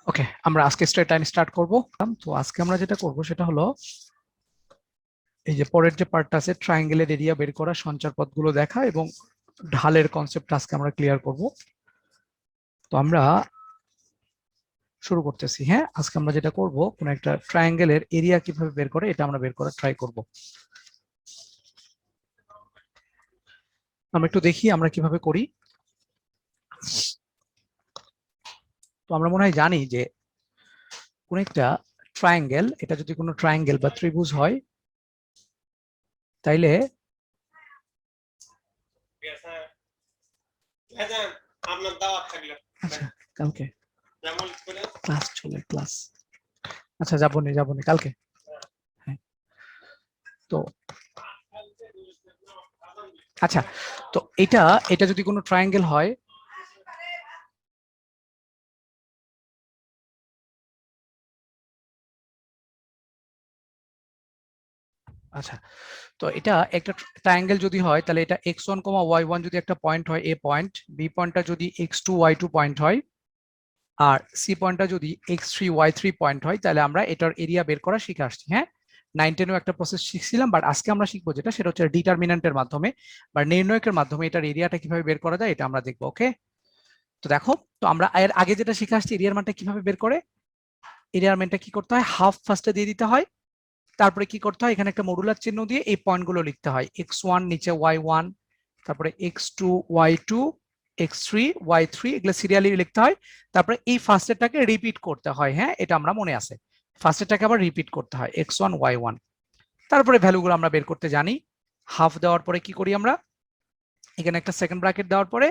ওকে, আমরা আজকে straight line start করব। তো আজকে আমরা যেটা করব সেটা হলো এই যে পরের যে পার্টটা আছে ট্রায়াঙ্গেলের এরিয়া বের করা, সঞ্চারপথগুলো দেখা এবং ঢালের কনসেপ্ট আজকে আমরা ক্লিয়ার করব। তো আমরা শুরু করতেছি। হ্যাঁ, আজকে আমরা যেটা করব কোন একটা ট্রায়াঙ্গেলের এরিয়া কিভাবে বের করে এটা আমরা বের করার ট্রাই করব। আমরা একটু দেখি আমরা কিভাবে করি। তো আমরা মনে হয় জানি যে কোন একটা ট্রায়াঙ্গেল, এটা যদি কোনো ট্রায়াঙ্গেল বা ত্রিভুজ হয় তাইলে আচ্ছা কালকে ক্লাস চলে ক্লাস আচ্ছা যাবো নি কালকে। হ্যাঁ, তো আচ্ছা, তো এটা এটা যদি কোনো ট্রায়াঙ্গেল হয় আচ্ছা, তো এটা একটা ট্রায়াঙ্গেল যদি হয় তাহলে এটা x1, y1 যদি একটা পয়েন্ট হয়, এ পয়েন্ট, বি পয়েন্টটা যদি x2, y2 পয়েন্ট হয়, আর সি পয়েন্টটা যদি x3, y3 পয়েন্ট হয়, তাহলে আমরা এটার এরিয়া বের করা শিখে আসছি। হ্যাঁ, 9-10 একটা প্রসেস শিখছিলাম, বাট আজকে আমরা শিখবো যেটা সেটা হচ্ছে ডিটারমিন্যান্টের মাধ্যমে বা নির্ণয়কের মাধ্যমে এটার এরিয়াটা কিভাবে বের করা যায় এটা আমরা দেখবো। ওকে, তো দেখো, তো আমরা এর আগে যেটা শিখে আসছি এরিয়ার মানটা কিভাবে বের করে, এরিয়ার মানটা কি করতে হয়, হাফ ফার্স্টে দিয়ে দিতে হয়, তারপরে কি করতে হয় এখানে একটা মডুলার চিহ্ন দিয়ে এই পয়েন্টগুলো লিখতে হয়, x1 নিচে y1, তারপরে x2 y2 x3 y3, এগুলো সিরিয়ালি লিখতে হয়। তারপরে এই ফার্স্টেরটাকে রিপিট করতে হয়। হ্যাঁ, এটা আমরা মনে আছে, ফার্স্টেরটাকে আবার রিপিট করতে হয় x1 y1। তারপরে ভ্যালুগুলো আমরা বের করতে জানি। হাফ দেওয়ার পরে কি করি আমরা, এখানে একটা সেকেন্ড ব্র্যাকেট দেওয়ার পরে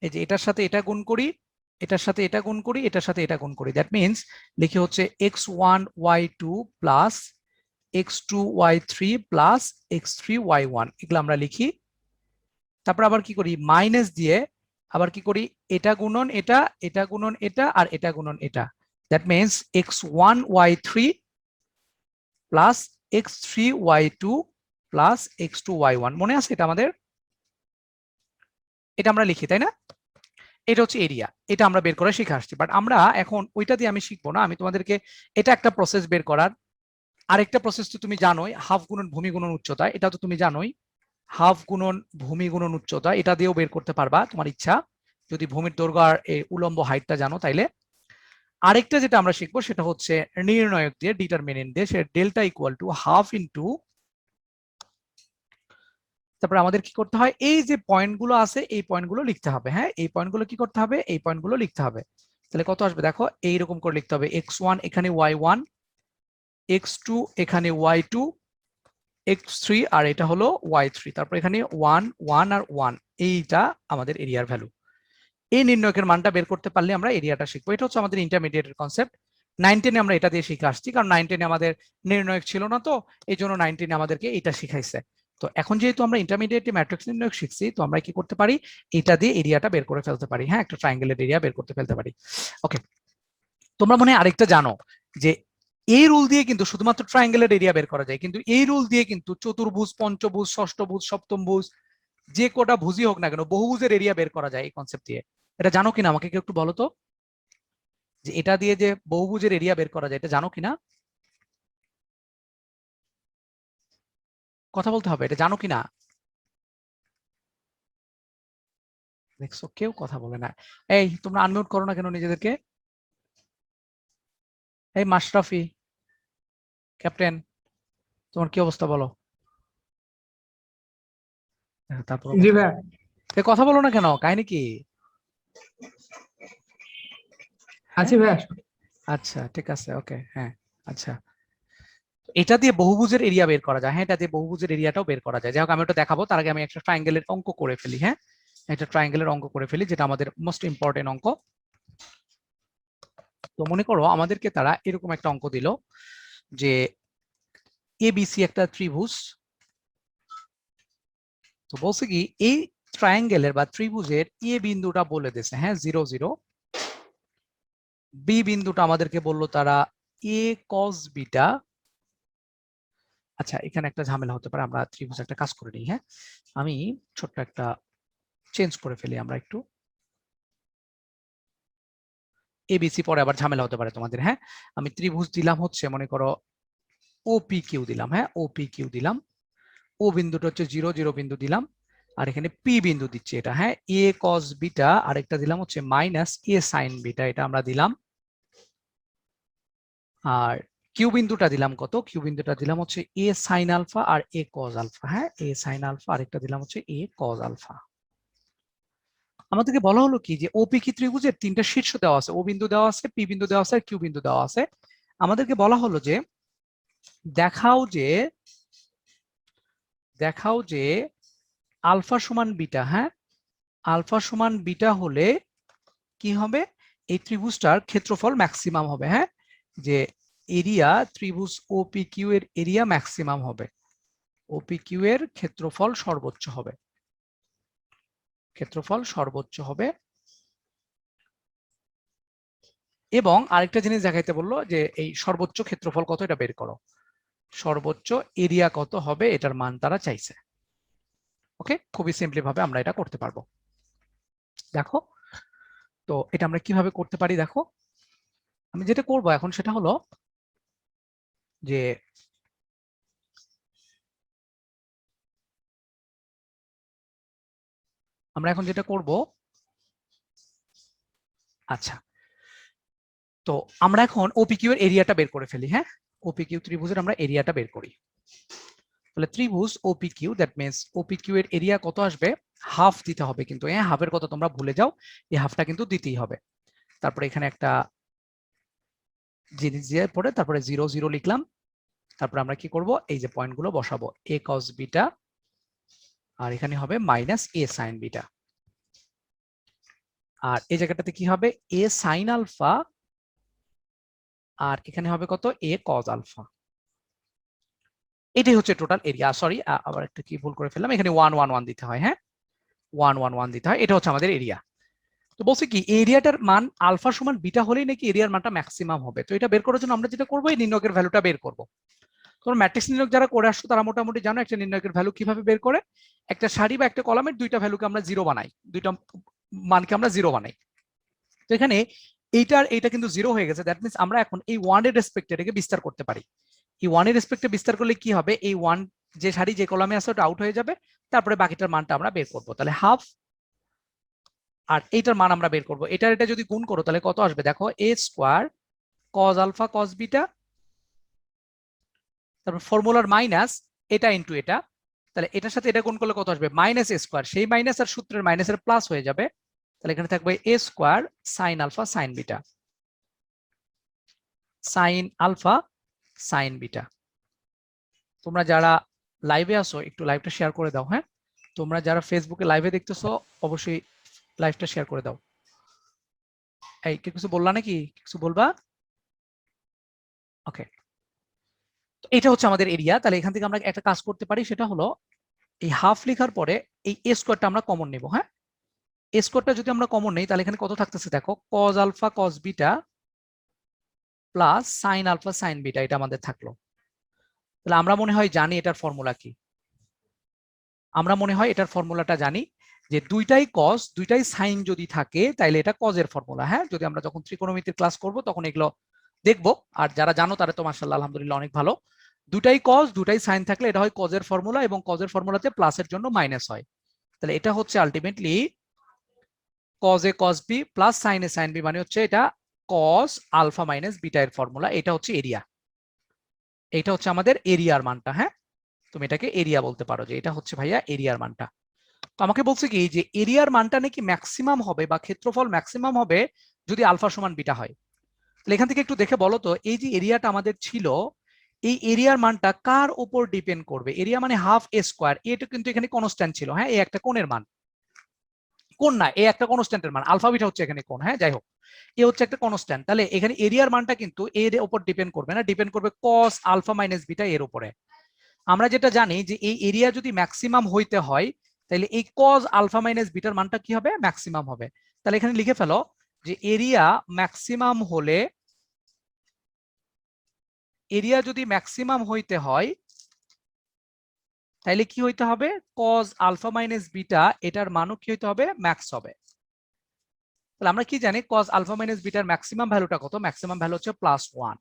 এই যে এটার সাথে এটা গুণ করি, এটার সাথে এটা গুণ করি, এটার সাথে এটা গুণ করি। দ্যাট মিনস লিখি হচ্ছে x1 y2 plus x2 y3 plus x3 y1, এগুলো আমরা লিখি। তারপর আবার কি করি, মাইনাস দিয়ে আবার কি করি, এটা গুণন এটা, এটা গুণন এটা, আর এটা গুণন এটা। That means x1 y3 plus x3 y2 plus x2 y1, মনে আছে এটা আমাদের, এটা আমরা লিখি তাই না। এটা হচ্ছে এরিয়া, এটা আমরা বের করে শিখে আসছি। বাট আমরা এখন ওইটা দিয়ে আমি শিখবো না, আমি তোমাদেরকে এটা একটা প্রসেস বের করার, আরেকটা প্রসেস তো তুমি জানোই, হাফ গুণন ভূমি গুণন উচ্চতা, এটা তো তুমি জানোই, হাফ গুণন ভূমি গুণন উচ্চতা, এটা দিয়েও বের করতে পারবা তোমার ইচ্ছা, যদি ভূমির দৈর্ঘ্য আর উলম্ব হাইটটা জানো তাইলে। আরেকটা যেটা আমরা শিখবো সেটা হচ্ছে নির্ণায়ক দিয়ে, ডিটারমিনেন্ট দিয়ে, সে delta equal to half into, তারপরে আমাদের কি করতে হয়, এই যে পয়েন্টগুলো আছে এই পয়েন্টগুলো লিখতে হবে। হ্যাঁ, এই পয়েন্টগুলো কি করতে হবে, এই পয়েন্টগুলো লিখতে হবে। তাহলে কত আসবে দেখো, এইরকম করে লিখতে হবে, x1 এখানে y1, x2 এখানে y2, x3 আর এটা হলো y3, তারপর এখানে 1 1 আর 1, এইটা আমাদের এরিয়ার ভ্যালু। এই নির্ণয়কের মানটা বের করতে পারলে আমরা এরিয়াটা শিখবো। এটা হচ্ছে আমাদের ইন্টারমিডিয়েটের কনসেপ্ট। 9-10 আমরা এটা দিয়ে শিখে আসছি, কারণ 9-10 আমাদের নির্ণয়ক ছিল না, তো এই জন্য 9-10 আমাদেরকে এটা শিখাইছে। তো এখন যেহেতু আমরা ইন্টারমিডিয়েটে ম্যাট্রিক্স নির্ণয়ক শিখছি, তো আমরা কি করতে পারি, এটা দিয়ে এরিয়াটা বের করে ফেলতে পারি। হ্যাঁ, একটা ট্রায়াঙ্গেলের এরিয়া বের করতে ফেলতে পারি। ওকে, তোমরা মনে হয় আরেকটা জানো যে এই রুল দিয়ে কিন্তু শুধুমাত্র ট্রায়াঙ্গেলের এরিয়া বের করা যায়, কিন্তু এই রুল দিয়ে কিন্তু চতুর্ভুজ, পঞ্চভুজ, ষষ্ঠভুজ, সপ্তমভুজ, যে কটা ভুজই হোক না কেন বহুভুজের এরিয়া বের করা যায় এই কনসেপ্ট দিয়ে। এটা জানো কিনা আমাকে কেউ একটু বলো তো, যে এটা দিয়ে যে বহুভুজের এরিয়া বের করা যায় এটা জানো কিনা, কথা বলতে হবে, এটা জানো কিনা। দেখছো কেউ কথা বলে না। এই তোমরা আনমিউট করো না কেন নিজেদেরকে। এই মাশরাফি, ক্যাপ্টেন, তোমার কি অবস্থা বলো। তারপর জি ভাই, কথা বলো না কেন, কাহিনী কি। হ্যাঁ, আছি ভাই। আচ্ছা ঠিক আছে, ওকে, হ্যাঁ, আচ্ছা, এটা দিয়ে বহুভুজের এরিয়া বের করা যায়। হ্যাঁ, এটা দিয়ে বহুভুজের এরিয়াটাও বের করা যায়। যাই হোক, আমি ওটা দেখাবো, তার আগে আমি একটা ট্রায়াঙ্গেলের অঙ্ক করে ফেলি। হ্যাঁ, একটা ট্রায়াঙ্গেলের অঙ্ক করে ফেলি, যেটা আমাদের মোস্ট ইম্পর্টেন্ট অঙ্ক। তো মনে করো আমাদেরকে তারা এরকম একটা অঙ্ক দিল যে এবিসি একটা ত্রিভুজ। তো বলছে কি, এই ট্রায়াঙ্গেলের বা ত্রিভুজের এ বিন্দুটা বলে দিয়েছে, হ্যাঁ 0 0, বি বিন্দুটা আমাদেরকে বললো তারা এ কস বিটা। আচ্ছা, এখানে একটা ঝামেলা হতে পারে, আমরা ত্রিভুজ একটা কাজ করে নিই। হ্যাঁ, আমি ছোট্ট একটা চেঞ্জ করে ফেলি আমরা একটু। এবিসি পরে আবার ঝামেলা হতে পারে তোমাদের। হ্যাঁ, আমি ত্রিভুজ দিলাম হচ্ছে মনে করো ওপি কিউ দিলাম। হ্যাঁ, ওপি কিউ দিলাম। ও বিন্দুটা হচ্ছে 0 0 বিন্দু দিলাম, আর এখানে পি বিন্দু দিচ্ছি এটা। হ্যাঁ, এ কস বিটা, আরেকটা দিলাম হচ্ছে মাইনাস এ সাইন বিটা, এটা আমরা দিলাম। আর কিউ বিন্দুটা দিলাম কত? কিউ বিন্দুটা দিলাম হচ্ছে এ সাইন আলফা আর এ কজ আলফা। হ্যাঁ, এ সাইন আলফা, আরেকটা দিলাম হচ্ছে এ কজ আলফা। আমাদেরকে বলা হলো কি যে ওপি কি ত্রিভুজের তিনটা শীর্ষ দেওয়া আছে, ও বিন্দু দেওয়া আছে, পি বিন্দু দেওয়া আছে, আর কিউ বিন্দু দেওয়া আছে। আমাদেরকে বলা হলো যে দেখাও যে আলফা সমান বিটা। হ্যাঁ, আলফা সমান বিটা হলে কি হবে? এই ত্রিভুজটার ক্ষেত্রফল ম্যাক্সিমাম হবে। হ্যাঁ, যে এরিয়া ত্রিভুজ ওপি কিউ এর এরিয়া ম্যাক্সিমাম হবে, ওপি কিউ এর ক্ষেত্রফল সর্বোচ্চ হবে, ক্ষেত্রফল সর্বোচ্চ হবে। এবং আরেকটা জিনিস দেখাইতে বললো যে এই সর্বোচ্চ ক্ষেত্রফল কত এটা বের করো, সর্বোচ্চ এরিয়া কত হবে এটার মান তারা চাইছে। ওকে, খুবই সিম্পলি ভাবে আমরা এটা করতে পারবো। দেখো তো এটা আমরা কিভাবে করতে পারি, দেখো আমি যেটা করব এখন সেটা হলো যে আমরা এখন যেটা করব, আচ্ছা তো আমরা এখন ওপিকিউ এর এরিয়াটা বের করে ফেলি। হ্যাঁ, ওপিকিউ ত্রিভুজের আমরা এরিয়াটা বের করি। তাহলে ত্রিভুজ ওপিকিউ, দ্যাট মিন্স ওপিকিউ এর এরিয়া কত আসবে? হাফ দিতে হবে, কিন্তু হ্যাঁ হাফের কথা তোমরা ভুলে যাও, এই হাফটা কিন্তু দিতেই হবে। তারপরে এখানে একটা জিনিস দিয়ে পরে তারপরে 0 0 লিখলাম। তারপরে আমরা কি করব, এই যে পয়েন্টগুলো বসাবো, এ কস বিটা, আর এখানে হবে মাইনাস এ সাইন বিটা, আর এই জায়গাটাতে কি হবে? এ সাইন আলফা, আর এখানে হবে কত? এ কজ আলফা। এটাই হচ্ছে টোটাল এরিয়া। সরি, আবার একটা কি ভুল করে ফেললাম, এখানে 1 1 1 দিতে হয়। হ্যাঁ, 1 1 1 দিতে হয়, এটা হচ্ছে আমাদের এরিয়া। তো বলছি কি এরিয়াটার মান আলফা সমান বিটা হলেই নাকি এরিয়ার মানটা ম্যাক্সিমাম হবে। তো এটা বের করার জন্য আমরা যেটা করবো, এই নির্ণয়কের ভ্যালুটা বের করব। তোমরা ম্যাট্রিক্স নির্ণয় যারা করে আসছো তারা মোটামুটি জানো একটা নির্ণয়কের ভ্যালু কিভাবে বের করে। একটা সারি বা একটা কলামের দুইটা ভ্যালুকে আমরা জিরো বানাই, দুইটা মানকে আমরা জিরো বানাই। তো এখানে এইটা কিন্তু জিরো হয়ে গেছে, দ্যাট মিন্স আমরা এখন এই ওয়ান এর রেসপেক্টে এটাকে বিস্তার করতে পারি। এই ওয়ান এর রেসপেক্টে বিস্তার করলে কি হবে? এই ওয়ান যে সারি যে কলামে আছে ওটা আউট হয়ে যাবে, তারপরে বাকিটার মানটা আমরা বের করবো। তাহলে হাফ, আর এইটার মান আমরা বের করবো। এটা যদি গুণ করো তাহলে কত আসবে? দেখো, a square cos alpha cos beta, তারপর ফর্মুলার মাইনাস এটা ইন্টু এটা, তাহলে এটার সাথে এটা গুণ করলে কত আসবে? মাইনাস এ স্কোয়ার, সেই মাইনাস আর সূত্রের মাইনাসের প্লাস হয়ে যাবে। তাহলে এখানে থাকবে a square sine alpha sine beta, sine alpha sine beta. তোমরা যারা লাইভে আসো একটু লাইভটা শেয়ার করে দাও। হ্যাঁ, তোমরা যারা ফেসবুকে লাইভে দেখতেছো অবশ্যই লাইভটা শেয়ার করে দাও। এই কিছু বললা নাকি? কিছু বলবা? ওকে, এটা হচ্ছে আমাদের এরিয়া। তাহলে এখান থেকে আমরা একটা কাজ করতে পারি, সেটা হলো এই হাফ লেখার পরে এই এ স্কোয়ারটা আমরা কমন নেব। হ্যাঁ, এ স্কোয়ারটা যদি আমরা কমন নেই তাহলে এখানে কত থাকতেছে? দেখো, cos alpha cos beta plus sine alpha sine beta, এটা আমাদের থাকলো। তাহলে আমরা মনে হয় জানি এটার ফর্মুলা কি। আমরা মনে হয় এটার ফর্মুলাটা জানি, যে দুইটাই কজ দুইটাই সাইন যদি থাকে তাহলে এটা কজের ফর্মুলা। হ্যাঁ, যদি আমরা যখন ত্রিকোণমিতির ক্লাস করব তখন এগুলো দেখবো। আর যারা জানো তারা তো মাশাআল্লাহ আলহামদুলিল্লাহ অনেক ভালো। দুটাই কজ দুটাই সাইন থাকলে এটা হয় কজের ফর্মুলা, এবং কজের ফর্মুলাতে প্লাসের জন্য মাইনাস হয়। তাহলে এটা হচ্ছে ultimately cos A cos B plus sine A sine B, মানে হচ্ছে এটা কজ আলফা মাইনাস বিটা এর ফর্মুলা। এটা হচ্ছে এরিয়া, এটা হচ্ছে আমাদের এরিয়ার মানটা। হ্যাঁ, তুমি এটাকে এরিয়া বলতে পারো যে এটা হচ্ছে ভাইয়া এরিয়ার মানটা। তো আমাকে বলছে কি যে এরিয়ার মানটা নাকি ম্যাক্সিমাম হবে বা ক্ষেত্রফল ম্যাক্সিমাম হবে যদি আলফা সমান বিটা হয়। তাহলে এখান থেকে একটু দেখে বলো তো, এই যে এরিয়াটা আমাদের ছিল, এই এরিয়ার মানটা কার উপর ডিপেন্ড করবে? এরিয়া মানে হাফ এ স্কোয়ার, এটা কিন্তু এখানে কনস্ট্যান্ট ছিল। হ্যাঁ, এই একটা কোণের মান, কোণ না, এই একটা কনস্ট্যান্টের মান, আলফা বিটা হচ্ছে এখানে কোণ। হ্যাঁ, যাই হোক, এ হচ্ছে একটা কনস্ট্যান্ট। তাহলে এখানে এরিয়ার মানটা কিন্তু এর উপর ডিপেন্ড করবে না, ডিপেন্ড করবে কস আলফা মাইনাস বিটা এর উপরে। আমরা যেটা জানি যে এই এরিয়া যদি ম্যাক্সিমাম হইতে হয় তাহলে এই কজ আলফা মাইনাস বিটার মানটা কি হবে? ম্যাক্সিমাম হবে। তাহলে এখানে লিখে ফেলো যে এরিয়া ম্যাক্সিমাম হলে, এরিয়া যদি ম্যাক্সিমাম হইতে হয় তাহলে কি হইতে হবে? কজ আলফা মাইনাস বিটা এটার মানও কি হইতে হবে? ম্যাক্স হবে। তাহলে আমরা কি জানি cos আলফা মাইনাস বিটার ম্যাক্সিমাম ভ্যালুটা কত? ম্যাক্সিমাম ভ্যালু হচ্ছে +1।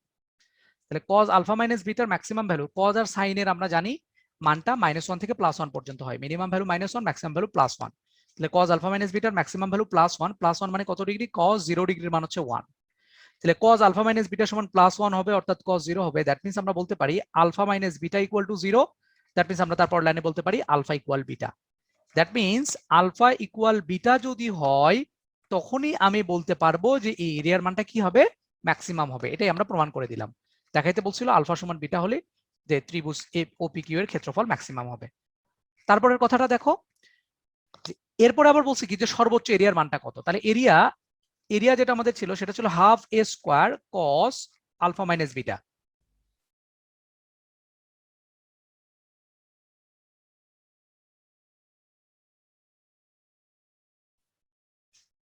তাহলে cos আলফা মাইনাস বিটার ম্যাক্সিমাম ভ্যালু, cos আর sin এর আমরা জানি মানটা -1 থেকে +1 পর্যন্ত হয়। Minimum value -1, maximum value +1। তাহলে cos আলফা মাইনাস বিটার ম্যাক্সিমাম ভ্যালু +1, +1 মানে কত ডিগ্রি? cos 0 ডিগ্রির মান হচ্ছে 1। তাহলে cos আলফা মাইনাস বিটা সমান +1 হবে, অর্থাৎ cos 0 হবে। দ্যাট মিন্স আমরা বলতে পারি alpha minus beta equal to 0। That means আমরা তারপর লাইনে বলতে পারি alpha equal beta. That means alpha equal beta যদি হয় তখনই আমি বলতে পারবো যে এই এরিয়ার মানটা কি হবে? ম্যাক্সিমাম হবে। এটাই আমরা প্রমাণ করে দিলাম। দেখাইতে বলছিল আলফা সমান বিটা হলে যে ত্রিভুজ ওপিকিউ এর ক্ষেত্রফল ম্যাক্সিমাম হবে। তারপরের কথাটা দেখো, এরপরে আবার বলছি কি যে সর্বোচ্চ এরিয়ার মানটা কত। তাহলে এরিয়া যেটা আমাদের ছিল সেটা ছিল half a square cos alpha minus beta.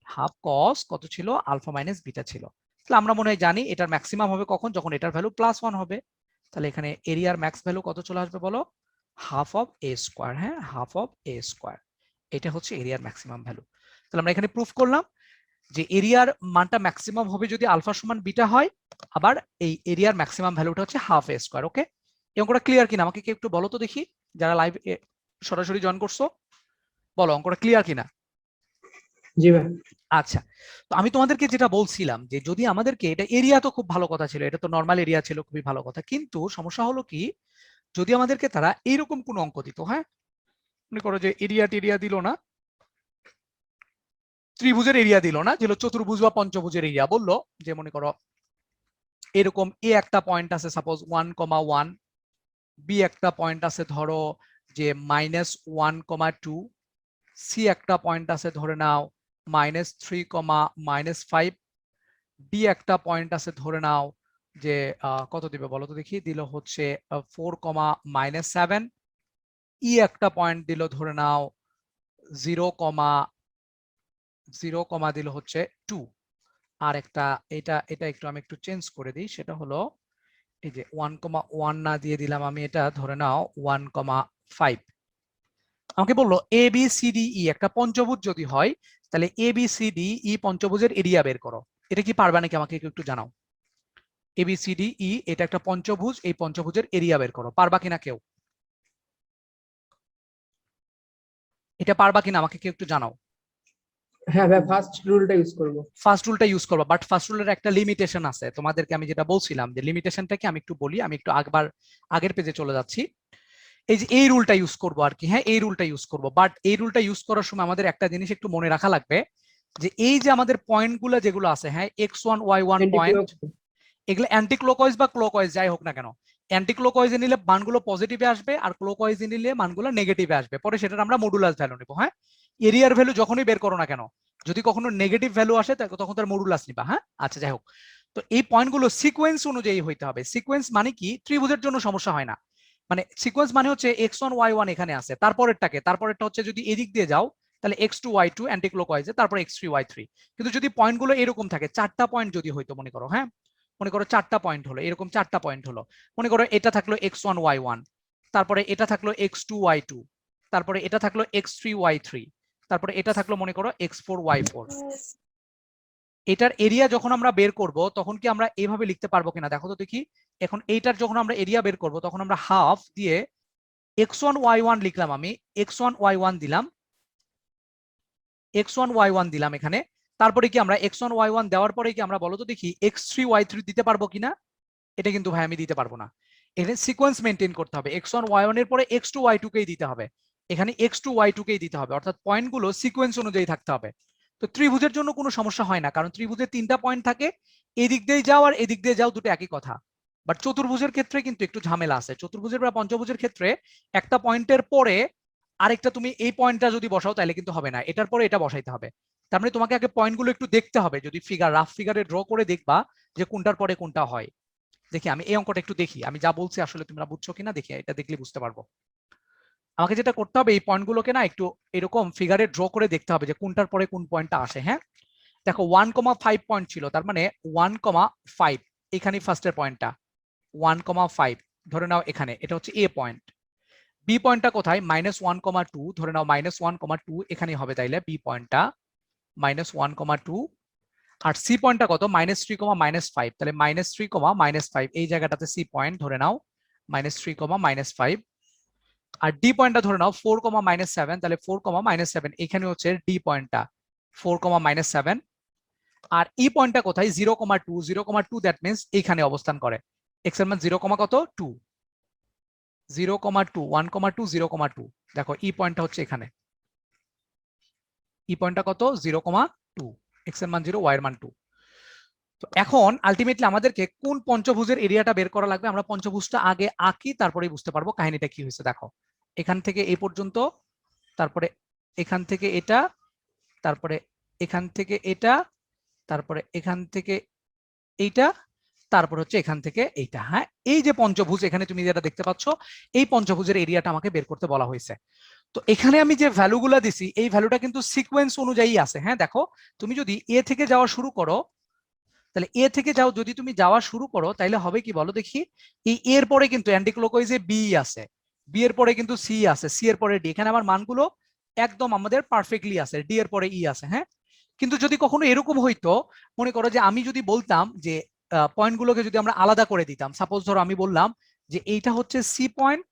Half cos কত ছিল? আলফা মাইনাস বিটা ছিল। তাহলে আমরা মনে হয় জানি এটার ম্যাক্সিমাম হবে কখন? যখন এটার ভ্যালু +1 হবে। তাহলে এখানে এরিয়ার ম্যাক্স ভ্যালু কত চলে আসবে বলো? Half of A square. হ্যাঁ, হাফ অফ এ স্কোয়ার। এটা হচ্ছে এরিয়ার ম্যাক্সিমাম ভ্যালু। তাহলে আমরা এখানে প্রুফ করলাম যে এরিয়ার মানটা ম্যাক্সিমাম হবে যদি আলফা সমান বিটা হয়, আবার এই এরিয়ার ম্যাক্সিমাম ভ্যালুটা হচ্ছে হাফ এ স্কোয়ার। ওকে, এই অঙ্কটা ক্লিয়ার কিনা আমাকে কি একটু বলো তো দেখি, যারা লাইভ সরাসরি জয়েন করছো, বলো অঙ্কটা ক্লিয়ার কিনা? জি ভাই। আচ্ছা, তো আমি তোমাদেরকে যেটা বলছিলাম যে যদি আমাদেরকে, এটা এরিয়া তো খুব ভালো কথা ছিল, এটা তো নর্মাল এরিয়া ছিল, খুবই ভালো কথা, কিন্তু সমস্যা হলো কি যদি আমাদেরকে তারা এইরকম কোন অঙ্ক দিত, হ্যাঁ মনে করো যে এরিয়া টেরিয়া দিল না, ত্রিভুজের এরিয়া দিল না, যেগুলো চতুর্ভুজ বা পঞ্চভুজের এরিয়া বললো যে মনে করো এরকম এ একটা পয়েন্ট আছে সাপোজ 1,1, বি একটা পয়েন্ট আছে ধরো যে -1,2, সি একটা পয়েন্ট আছে ধরে নাও -3, -5, ডি একটা পয়েন্ট আছে ধরে নাও যে কত দিবে বলো তো দেখি, দিল হচ্ছে 4, -7, ই একটা পয়েন্ট দিল ধরে নাও 0, দিল হচ্ছে 2। আর একটা এটা এটা একটু আমি একটু চেঞ্জ করে দিই, সেটা হলো এই যে 1,1 না দিয়ে দিলাম আমি, এটা ধরে নাও 1,5। আমাকে বললো A B C D E একটা পঞ্চভুজ যদি হয় তাহলে A B C D E পঞ্চভুজের এরিয়া বের করো। এটা কি পারবা নাকি আমাকে একটু জানাও? A B C D E এটা একটা পঞ্চভুজ, এই পঞ্চভুজের এরিয়া বের করো, পারবা কিনা কেউ? এটা পারবা কিনা আমাকে কেউ একটু জানাও। হ্যাঁ ভাই, ফার্স্ট রুলটা ইউজ করব। ফার্স্ট রুলটা ইউজ করবা, বাট ফার্স্ট রুলের একটা লিমিটেশন আছে। তোমাদেরকে আমি যেটা বলছিলাম যে লিমিটেশনটাকে আমি একটু বলি, আমি একটু আগের পেজে চলে যাচ্ছি। এই যে এই রুলটা ইউজ করবো আর কি, হ্যাঁ এই রুলটা ইউজ করবো, বাট এই রুলটা ইউজ করার সময় আমাদের একটা জিনিস একটু মনে রাখা লাগবে যে এই যে আমাদের পয়েন্টগুলো যেগুলো আছে, হ্যাঁ x1 y1 পয়েন্ট, এগুলো অ্যান্টি ক্লকওয়াইজ বা ক্লকওয়াইজ যাই হোক না কেন, অ্যান্টি ক্লকওয়াইজে নিলে মানগুলো পজিটিভে আসবে আর ক্লকওয়াইজে নিলে মানগুলো নেগেটিভে আসবে, পরে সেটা আমরা মডুলাস ভ্যালু নিব। হ্যাঁ, এরিয়ার ভ্যালু যখনই বের করো না কেন যদি কখনো নেগেটিভ ভ্যালু আসে তখন তার মডুলাস নিবা। হ্যাঁ আচ্ছা যাই হোক, তো এই পয়েন্টগুলো সিকোয়েন্স অনুযায়ী হইতে হবে। সিকোয়েন্স মানে কি, ত্রিভুজের জন্য সমস্যা হয় না, মানে সিকোয়েন্স মানে হচ্ছে x1 y1 এখানে আছে, তারপরেরটা হচ্ছে যদি এদিক দিয়ে যাও তাহলে x2 y2 অ্যান্টি ক্লকওয়াইজে, তারপর x3 y3। কিন্তু যদি পয়েন্টগুলো এরকম থাকে, চারটা পয়েন্ট যদি হইতো মনে করো, হ্যাঁ মনে করো চারটা পয়েন্ট হলো, এরকম চারটা পয়েন্ট হলো, মনে করো এটা থাকলো x1 y1, তারপরে এটা থাকলো x2 y2, তারপরে এটা থাকলো x3 y3, তারপরে এটা থাকলো মনে করো x4 y4। এটার এরিয়া যখন আমরা বের করব তখন কি আমরা এইভাবে লিখতে পারবো কিনা দেখো তো দেখি। এখন এইটার যখন আমরা এরিয়া বের করব তখন আমরা হাফ দিয়ে x1 y1 লিখলাম, আমি x1 y1 দিলাম, x1 y1 দিলাম এখানে, তারপরে কি আমরা x1 y1 দেওয়ার পরে কি আমরা বলো তো দেখি x3 y3 দিতে পারবো কিনা? এটা কিন্তু ভাই আমি দিতে পারবো না। এখানে সিকোয়েন্স মেনটেন করতে হবে, x1 y1 এর পরে x2 y2 কেই দিতে হবে, এখানে x2 y2 কেই দিতে হবে, অর্থাৎ পয়েন্টগুলো সিকোয়েন্স অনুযায়ী থাকতে হবে। তো ত্রিভুজের জন্য কোনো সমস্যা হয় না, কারণ ত্রিভুজের তিনটা পয়েন্ট থাকে, এদিক দিয়ে যাও আর এদিক দিয়ে যাও, দুটো একই কথা। বাট চতুর্ভুজের ক্ষেত্রে কিন্তু একটু ঝামেলা আছে। চতুর্ভুজের বা পঞ্চভুজের ক্ষেত্রে একটা পয়েন্টের পরে আরেকটা তুমি এই পয়েন্টটা যদি বসাও তাহলে কিন্তু হবে না, এটার পরে এটা বসাইতে হবে। তার মানে তোমাকে আগে পয়েন্টগুলো একটু দেখতে হবে, যদি রাফ ফিগারে ড্র করে দেখবা যে কোনটার পরে কোনটা হয়। দেখি আমি এই অঙ্কটা একটু দেখি, আমি যা বলছি আসলে তোমরা বুঝছো কিনা দেখি, এটা দেখলে বুঝতে পারবো। আমাকে যেটা করতে হবে এই পয়েন্টগুলোকে না একটু এরকম ফিগারে ড্র করে দেখতে হবে যে কোনটার পরে কোন পয়েন্টটা আসে। হ্যাঁ দেখো 1,5 পয়েন্ট ছিল, তার মানে 1,5 এখানে ফার্স্টের পয়েন্টটা 1,5 ধরে নাও, এখানে এটা হচ্ছে এ পয়েন্ট। বি পয়েন্টটা কোথায়? -1,2 ধরে নাও, -1,2 এখানে হবে তাইলে বি পয়েন্টটা। -1,2 আর সি পয়েন্টটা কত -3, -5, তাহলে -3, -5 এই জায়গাটাতে সি পয়েন্ট ধরে নাও -3, -5 আর ডি পয়েন্টটা ধরে নাও 4, -7, তাহলে 4, -7 এখানে হচ্ছে ডি পয়েন্টটা 4, -7 আর ই পয়েন্টটা কোথায় 0,2, 0,2 দ্যাট মিন্স এখানে অবস্থান করে এক্স এর মান 0, কত 2, 0,2, 1,2, 0,2 দেখো ই পয়েন্টটা হচ্ছে এখানে ই পয়েন্টটা কত 0,2 এক্স এর মান 0 ওয়াই এর মান 2। তো এখন আলটিমেটলি আমাদেরকে কোন পঞ্চভুজের এরিয়াটা বের করা লাগবে আমরা পঞ্চভুজটা আগে আঁকি তারপরেই বুঝতে পারবো কাহিনীটা কি হয়েছে। দেখো এখান থেকে এই পর্যন্ত, তারপরে এখান থেকে এটা, তারপরে এখান থেকে এটা, তারপরে এখান থেকে এইটা, তারপর হচ্ছে এখান থেকে এইটা। হ্যাঁ, এই যে পঞ্চভুজ এখানে তুমি যেটা দেখতে পাচ্ছ এই পঞ্চভুজের এরিয়াটা আমাকে বের করতে বলা হয়েছে। তো এখানে আমি যে ভ্যালুগুলা দিছি এই ভ্যালুটা কিন্তু সিকোয়েন্স অনুযায়ী আছে। হ্যাঁ দেখো তুমি যদি এ থেকে যাওয়া শুরু করো, তাহলে এ থেকে যাও যদি তুমি যাওয়া শুরু করো তাহলে হবে কি বলো দেখি, এই এর পরে কিন্তু অ্যান্টিক্লকওয়াইজে বি আছে, বি এর পরে কিন্তু সি আছে, সি এর পরে ডি, এখানে আমার মানগুলো একদম আমাদের পারফেক্টলি আছে, ডি এর পরে ই আছে। হ্যাঁ, কিন্তু যদি কখনো এরকম হইতো, মনে করো যে আমি যদি বলতাম যে পয়েন্টগুলোকে যদি আমরা আলাদা করে দিতাম, সাপোজ ধরো আমি বললাম যে এইটা হচ্ছে সি পয়েন্ট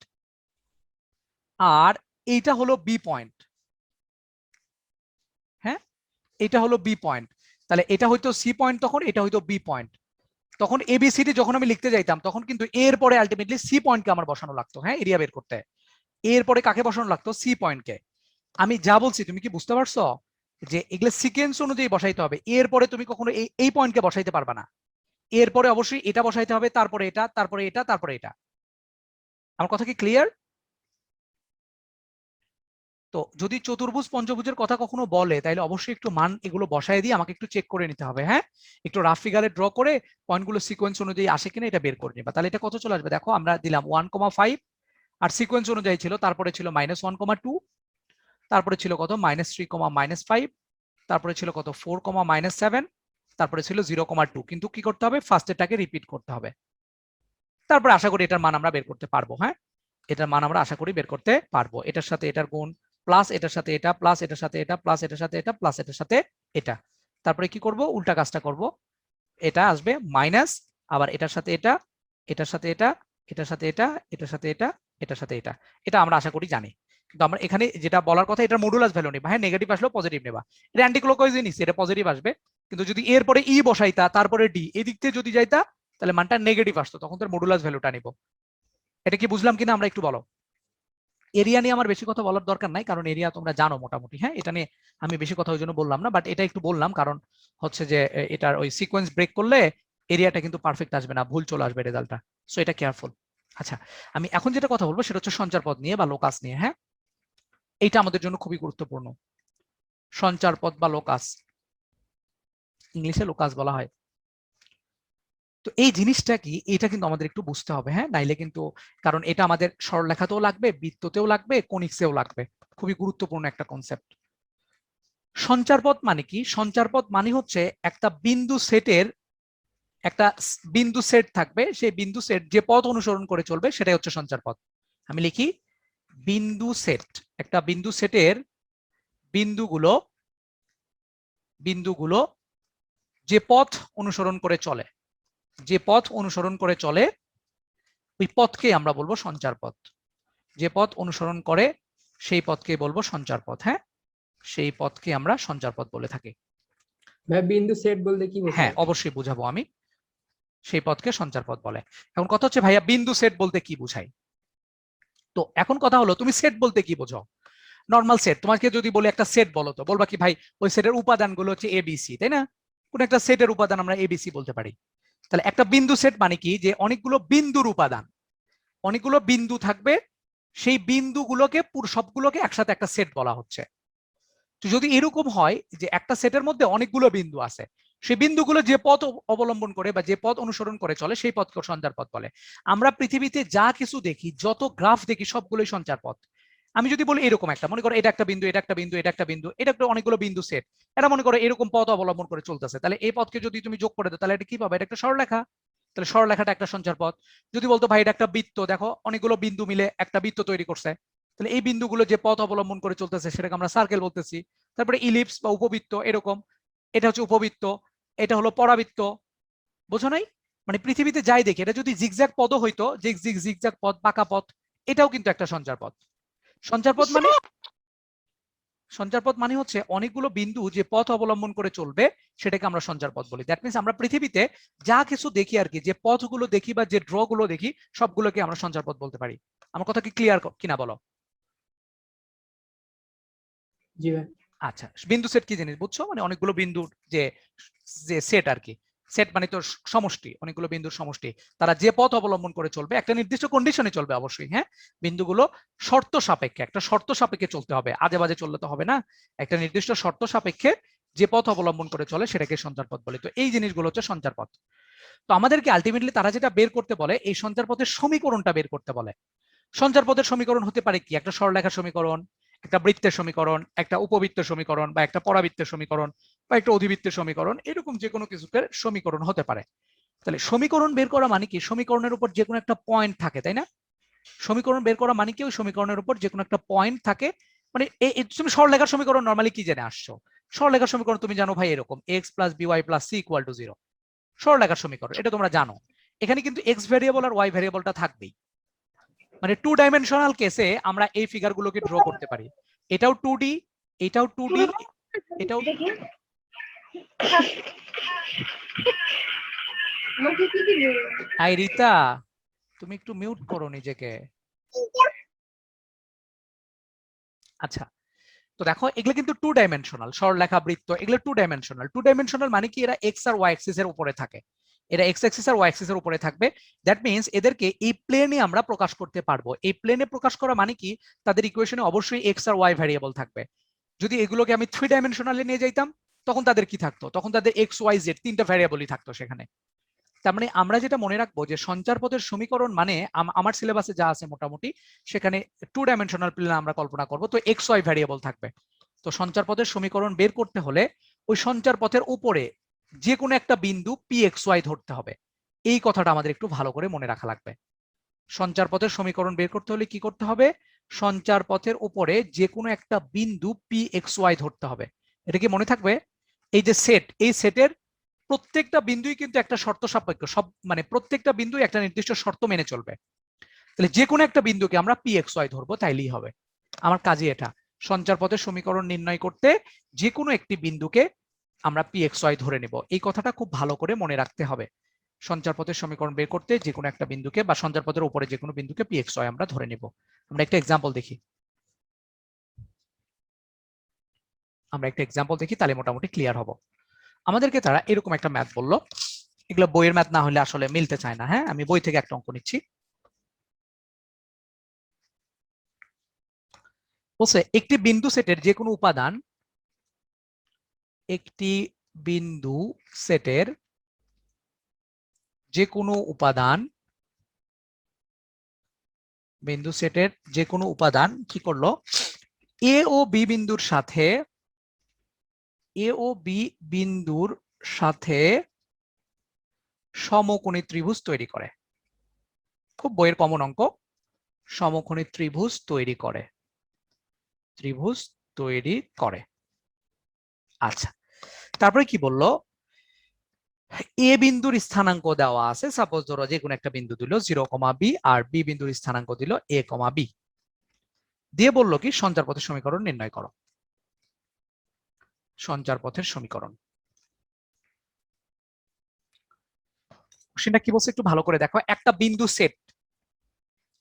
আর এইটা হলো বি পয়েন্ট। হ্যাঁ, এটা হলো বি পয়েন্ট, তাহলে এটা হয়তো সি পয়েন্ট, তখন এটা হয়তো বি পয়েন্ট। তখন এবিসিডি যখন আমি লিখতে যাইতাম তখন কিন্তু এর পরে আলটিমেটলি সি পয়েন্টকে আমার বসানো লাগতো। হ্যাঁ, এরিয়া বের করতে এর পরে কাকে বসানো লাগতো, সি পয়েন্টকে। আমি যা বলছি তুমি কি বুঝতে পারছো যে এগুলো সিকোয়েন্স অনুযায়ী বসাইতে হবে, এরপরে তুমি কখনো এই পয়েন্টকে বসাইতে পারবা না, এরপরে অবশ্যই এটা বসাইতে হবে, তারপরে এটা, তারপরে এটা, তারপরে এটা। আমার কথা কি ক্লিয়ার? তো যদি চতুর্ভুজ পঞ্চভুজের কথা কখনো বলে তাহলে অবশ্যই একটু মান এগুলো বসায় দিয়ে আমাকে একটু চেক করে নিতে হবে। হ্যাঁ, একটু রাফ ফিগারে ড্র করে পয়েন্টগুলো সিকোয়েন্স অনুযায়ী আসে কিনা এটা বের করে নিবা, তাহলে এটা কত চলে আসবে। দেখো আমরা দিলাম 1,5 আর সিকোয়েন্স অনুযায়ী ছিল, তারপরে ছিল -1,2, তারপরে ছিল কত -3, -5, তারপরে ছিল কত 4, -7, তারপরে ছিল 0,2। কিন্তু কি করতে হবে, ফার্স্টেরটাকে রিপিট করতে হবে, তারপরে আশা করি এটার মান আমরা বের করতে পারবো। হ্যাঁ, এটার মান আমরা আশা করি বের করতে পারবো, এটার সাথে এটার গুণ প্লাস এটার সাথে এটা প্লাস এটার সাথে এটা প্লাস এটার সাথে এটা প্লাস এটার সাথে এটা। তারপরে কি করব, উল্টা কাজটা করব, এটা আসবে মাইনাস, আবার এটার সাথে এটা, এটার সাথে এটা, এটার সাথে এটা, এটার সাথে এটা, এটার সাথে এটা। এটা আমরা আশা করি জানি, কিন্তু আমরা এখানে যেটা বলার কথা এটার মডুলাস ভ্যালু নেবা। হ্যাঁ, নেগেটিভ আসলেও পজিটিভ নেবা, এটা অ্যান্টিক্লকওয়াইজ নিচ্ছে, এটা পজিটিভ আসবে। কিন্তু যদি এর পরে ই বসাইতা তারপরে ডি এই দিক থেকে যদি যাইতা তাহলে মানটা নেগেটিভ আসতো, তখন তার মডুলাস ভ্যালুটা নিব। এটা কি বুঝলাম কিনা আমরা একটু বলো। এরিয়া নিয়ে আমার বেশি কথা বলার দরকার নাই, কারণ এরিয়া তোমরা জানো মোটামুটি। হ্যাঁ, এটা নিয়ে আমি বেশি কথা ওই জন্য বললাম না, বাট এটা একটু বললাম কারণ হচ্ছে যে এটার ওই সিকোয়েন্স ব্রেক করলে এরিয়াটা কিন্তু পারফেক্ট আসবে না, ভুল চলে আসবে রেজাল্টটা, সো এটা কেয়ারফুল। আচ্ছা, আমি এখন যেটা কথা বলবো সেটা হচ্ছে সঞ্চার পদ নিয়ে বা লোকাস নিয়ে। হ্যাঁ, এটা আমাদের জন্য খুবই গুরুত্বপূর্ণ, সঞ্চার পদ বা লোকাস, ইংলিশে লোকাস বলা হয়। তো এই জিনিসটা কি, এটা কিন্তু আমাদের একটু বুঝতে হবে। হ্যাঁ, নাইলে কিন্তু, কারণ এটা আমাদের সরলরেখাতেও লাগবে, বৃত্ততেও লাগবে, কনিক্সেও লাগবে, খুবই গুরুত্বপূর্ণ একটা কনসেপ্ট। সঞ্চারপথ মানে কি, সঞ্চারপথ মানে হচ্ছে একটা বিন্দু সেটের একটা বিন্দু সেট থাকবে, সেই বিন্দু সেট যে পথ অনুসরণ করে চলবে সেটাই হচ্ছে সঞ্চারপথ। আমি লিখি বিন্দু সেট, একটা বিন্দু সেটের বিন্দুগুলো বিন্দুগুলো যে পথ অনুসরণ করে চলে, যে পথ অনুসরণ করে চলে ওই পথকে আমরা বলবো সঞ্চারপথ। যে পথ অনুসরণ করে সেই পথকে বলবো সঞ্চারপথ। হ্যাঁ, সেই পথকে আমরা সঞ্চারপথ বলে থাকি। ভাই বিন্দু সেট বলতে কি বোঝায়? হ্যাঁ, অবশ্যই বুঝাবো আমি, সেই পথকে সঞ্চারপথ বলে। এখন কথা হচ্ছে ভাইয়া বিন্দু সেট বলতে কি বুঝাই। তো এখন কথা হলো তুমি সেট বলতে কি বোঝো। নর্মাল সেট, তোমাকে যদি বলে একটা সেট বলো তো বলবা কি ভাই ওই সেটের উপাদানগুলো হচ্ছে এবিসি, তাই না? কোন একটা সেটের উপাদান আমরা এবিসি বলতে পারি। তাহলে একটা বিন্দু সেট মানে কি, যে অনেকগুলো বিন্দুর উপাদান, অনেকগুলো বিন্দু থাকবে, সেই বিন্দুগুলোকে সবগুলোকে একসাথে একটা সেট বলা হচ্ছে। তো যদি এরকম হয় যে একটা সেটের মধ্যে অনেকগুলো বিন্দু আছে, সেই বিন্দুগুলো যে পথ অবলম্বন করে বা যে পথ অনুসরণ করে চলে সেই পথকে সঞ্চার পথ বলে। আমরা পৃথিবীতে যা কিছু দেখি, যত গ্রাফ দেখি, সবগুলোই সঞ্চার পথ। আমি যদি বলি এরকম একটা, মনে করো এটা একটা বিন্দু, এটা একটা বিন্দু, এটা একটা বিন্দু, এটা একটা অনেকগুলো বিন্দু সেট, এটা মনে করো এরকম পথ অবলম্বন করে চলতেছে, তাহলে এই পথকে যদি তুমি যোগ করে দাও তাহলে এটা কি পাবে, এটা একটা সরলরেখা, তাহলে সরলরেখাটা একটা সঞ্চার পথ। যদি বলতো ভাই এটা একটা বৃত্ত, দেখো অনেকগুলো বিন্দু মিলে একটা বৃত্ত তৈরি করছে, তাহলে এই বিন্দুগুলো যে পথ অবলম্বন করে চলতেছে সেটাকে আমরা সার্কেল বলতেছি। তারপরে ইলিপস বা উপবৃত্ত এরকম, এটা হচ্ছে উপবৃত্ত, এটা হলো পরাবৃত্ত। বোঝো নাই? মানে পৃথিবীতে যাই দেখি, এটা যদি জিগজ্যাগ পদও হইতো, জিগজ্যাগ পথ, পাকা পথ, এটাও কিন্তু একটা সঞ্চার পথ। সঞ্চার পথ মানে হচ্ছে অনেকগুলো বিন্দু যে পথ অবলম্বন করে চলবে সেটাকে আমরা সঞ্চার পথ বলি। দ্যাট মিনস আমরা পৃথিবীতে যা কিছু দেখি আর কি, যে পথগুলো দেখি বা যে ড্র গুলো দেখি সবগুলোকে আমরা সঞ্চার পথ বলতে পারি। আমার কথা কি ক্লিয়ার কিনা বলো? জি ভাই। আচ্ছা, বিন্দু সেট কি জিনিস বুঝছো? মানে অনেকগুলো বিন্দুর যে যে সেট আর কি। সেট মানে তো সমষ্টি, অনেকগুলো বিন্দুর সমষ্টি। তারা যে পথ অবলম্বন করে চলবে একটা নির্দিষ্ট কন্ডিশনে চলবে অবশ্যই, হ্যাঁ। বিন্দুগুলো শর্ত সাপেক্ষে, একটা শর্ত সাপেক্ষে চলতে হবে, আজে বাজে চললে তো হবে না। একটা নির্দিষ্ট শর্ত সাপেক্ষে যে পথ অবলম্বন করে চলে সেটাকে সঞ্চার পথ বলে। তো এই জিনিসগুলো হচ্ছে সঞ্চার পথ। তো আমাদেরকে আলটিমেটলি তারা যেটা বের করতে বলে, এই সঞ্চার পথের সমীকরণটা বের করতে বলে। সঞ্চার পথের সমীকরণ হতে পারে কি? একটা সরলরেখার সমীকরণ, একটা বৃত্তের সমীকরণ, একটা উপবৃত্তের সমীকরণ, বা একটা পরাবৃত্তের সমীকরণ, বা একটা অধিবৃত্তের সমীকরণ, এরকম যে কোনো কিছুর সমীকরণ হতে পারে। তাহলে সমীকরণ বের করা মানে কি? সমীকরণের উপর যে কোনো একটা পয়েন্ট থাকে, তাই না? সমীকরণ বের করা মানে কি? ওই সমীকরণের উপর যে কোনো একটা পয়েন্ট থাকে। মানে তুমি সরলরেখার সমীকরণ নরমালি কি জেনে আসছো? সরলরেখার সমীকরণ তুমি জানো ভাই এরকম, x + by + c = 0। সরলরেখার সমীকরণ এটা তোমরা জানো। এখানে কিন্তু x ভ্যারিয়েবল আর y ভ্যারিয়েবলটা থাকবেই। মানে 2 ডাইমেনশনাল কেসে আমরা এই ফিগার গুলোকে ড্র করতে পারি। এটাও 2D, এটাও 2D, এটাও। আই রিতা, তুমি একটু মিউট করো নিজেকে। আচ্ছা, তো দেখো এগুলো কিন্তু 2 ডাইমেনশনাল, সরলরেখা, বৃত্ত, এগুলো 2 ডাইমেনশনাল। 2 ডাইমেনশনাল মানে কি? এরা x আর y অ্যাক্সিসের উপরে থাকে। এরা x অ্যাক্সিস আর y অ্যাক্সিসের উপরে থাকবে। দ্যাট মিন্স এদেরকে এই প্লেনে আমরা প্রকাশ করতে পারবো। এই প্লেনে প্রকাশ করা মানে কি? তাদের ইকুয়েশনে অবশ্যই x আর y ভ্যারিয়েবল থাকবে। যদি এগুলোকে আমি 3 ডাইমেনশনালে নিয়ে যাইতাম তখন তাদের কি থাকতো? তখন তাদের x y z তিনটা ভ্যারিয়েবলই থাকতো সেখানে। তার মানে আমরা যেটা মনে রাখবো যে সঞ্চার পথের সমীকরণ মানে আমার সিলেবাসে যা আছে মোটামুটি সেখানে 2 ডাইমেনশনাল প্লেন আমরা কল্পনা করব, তো x y ভ্যারিয়েবল থাকবে। তো সঞ্চার পথের সমীকরণ বের করতে হলে ওই সঞ্চার পথের উপরে যে কোনো একটা বিন্দু pxy ধরতে হবে। এই কথাটা আমাদের একটু ভালো করে মনে রাখা লাগবে। সঞ্চার পথের সমীকরণ বের করতে হলে কি করতে হবে? সঞ্চার পথের উপরে যে কোনো একটা বিন্দু pxy ধরতে হবে। এটা কি মনে থাকবে? এই যে সেট, এই সেটের প্রত্যেকটা বিন্দুই কিন্তু একটা শর্ত সাপেক্ষ, সব মানে প্রত্যেকটা বিন্দু একটা নির্দিষ্ট শর্ত মেনে চলবে। তাহলে যে কোনো একটা বিন্দুকে আমরা pxy ধরবো, তাইলেই হবে। আমার কাজে এটা সঞ্চার পথের সমীকরণ নির্ণয় করতে যে কোনো একটি বিন্দুকে আমরা pxy ধরে নেব। এই কথাটা খুব ভালো করে মনে রাখতে হবে। সঞ্চার পথের সমীকরণ বের করতে যে কোনো একটা বিন্দুকে বা সঞ্চার পথের উপরে যে কোনো বিন্দুকে pxy আমরা ধরে নেব। আমরা একটা এক্সাম্পল দেখি। তাহলে মোটামুটি ক্লিয়ার হব। আমাদেরকে তারা এরকম একটা ম্যাথ বললো। এগুলো বইয়ের ম্যাথ না হলে আসলে মিলতে চায় না, হ্যাঁ। আমি বই থেকে একটা অঙ্ক নিচ্ছি। বলছে একটি বিন্দু সেটের যে কোনো উপাদান, একটি বিন্দু সেটের যে কোনো উপাদান, বিন্দু সেটের যে কোনো উপাদান কি করলো? এ ও বি বিন্দুর সাথে, এ ও বি বিন্দুর সাথে সমকোণী ত্রিভুজ তৈরি করে। খুব বইয়ের কমন অঙ্ক। সমকোণী ত্রিভুজ তৈরি করে, ত্রিভুজ তৈরি করে। আচ্ছা, তারপরে কি বললো? এ বিন্দুর স্থানাঙ্ক দেওয়া আছে, সাপোজ ধরো যে কোনো একটা বিন্দু দিল 0,b, আর বি বিন্দুর স্থানাঙ্ক দিল a,b, দিয়ে বললো কি সঞ্চার পথের সমীকরণ নির্ণয় করো। সঞ্চার পথের সমীকরণ সেটা কি বলছে একটু ভালো করে দেখো। একটা বিন্দু সেট,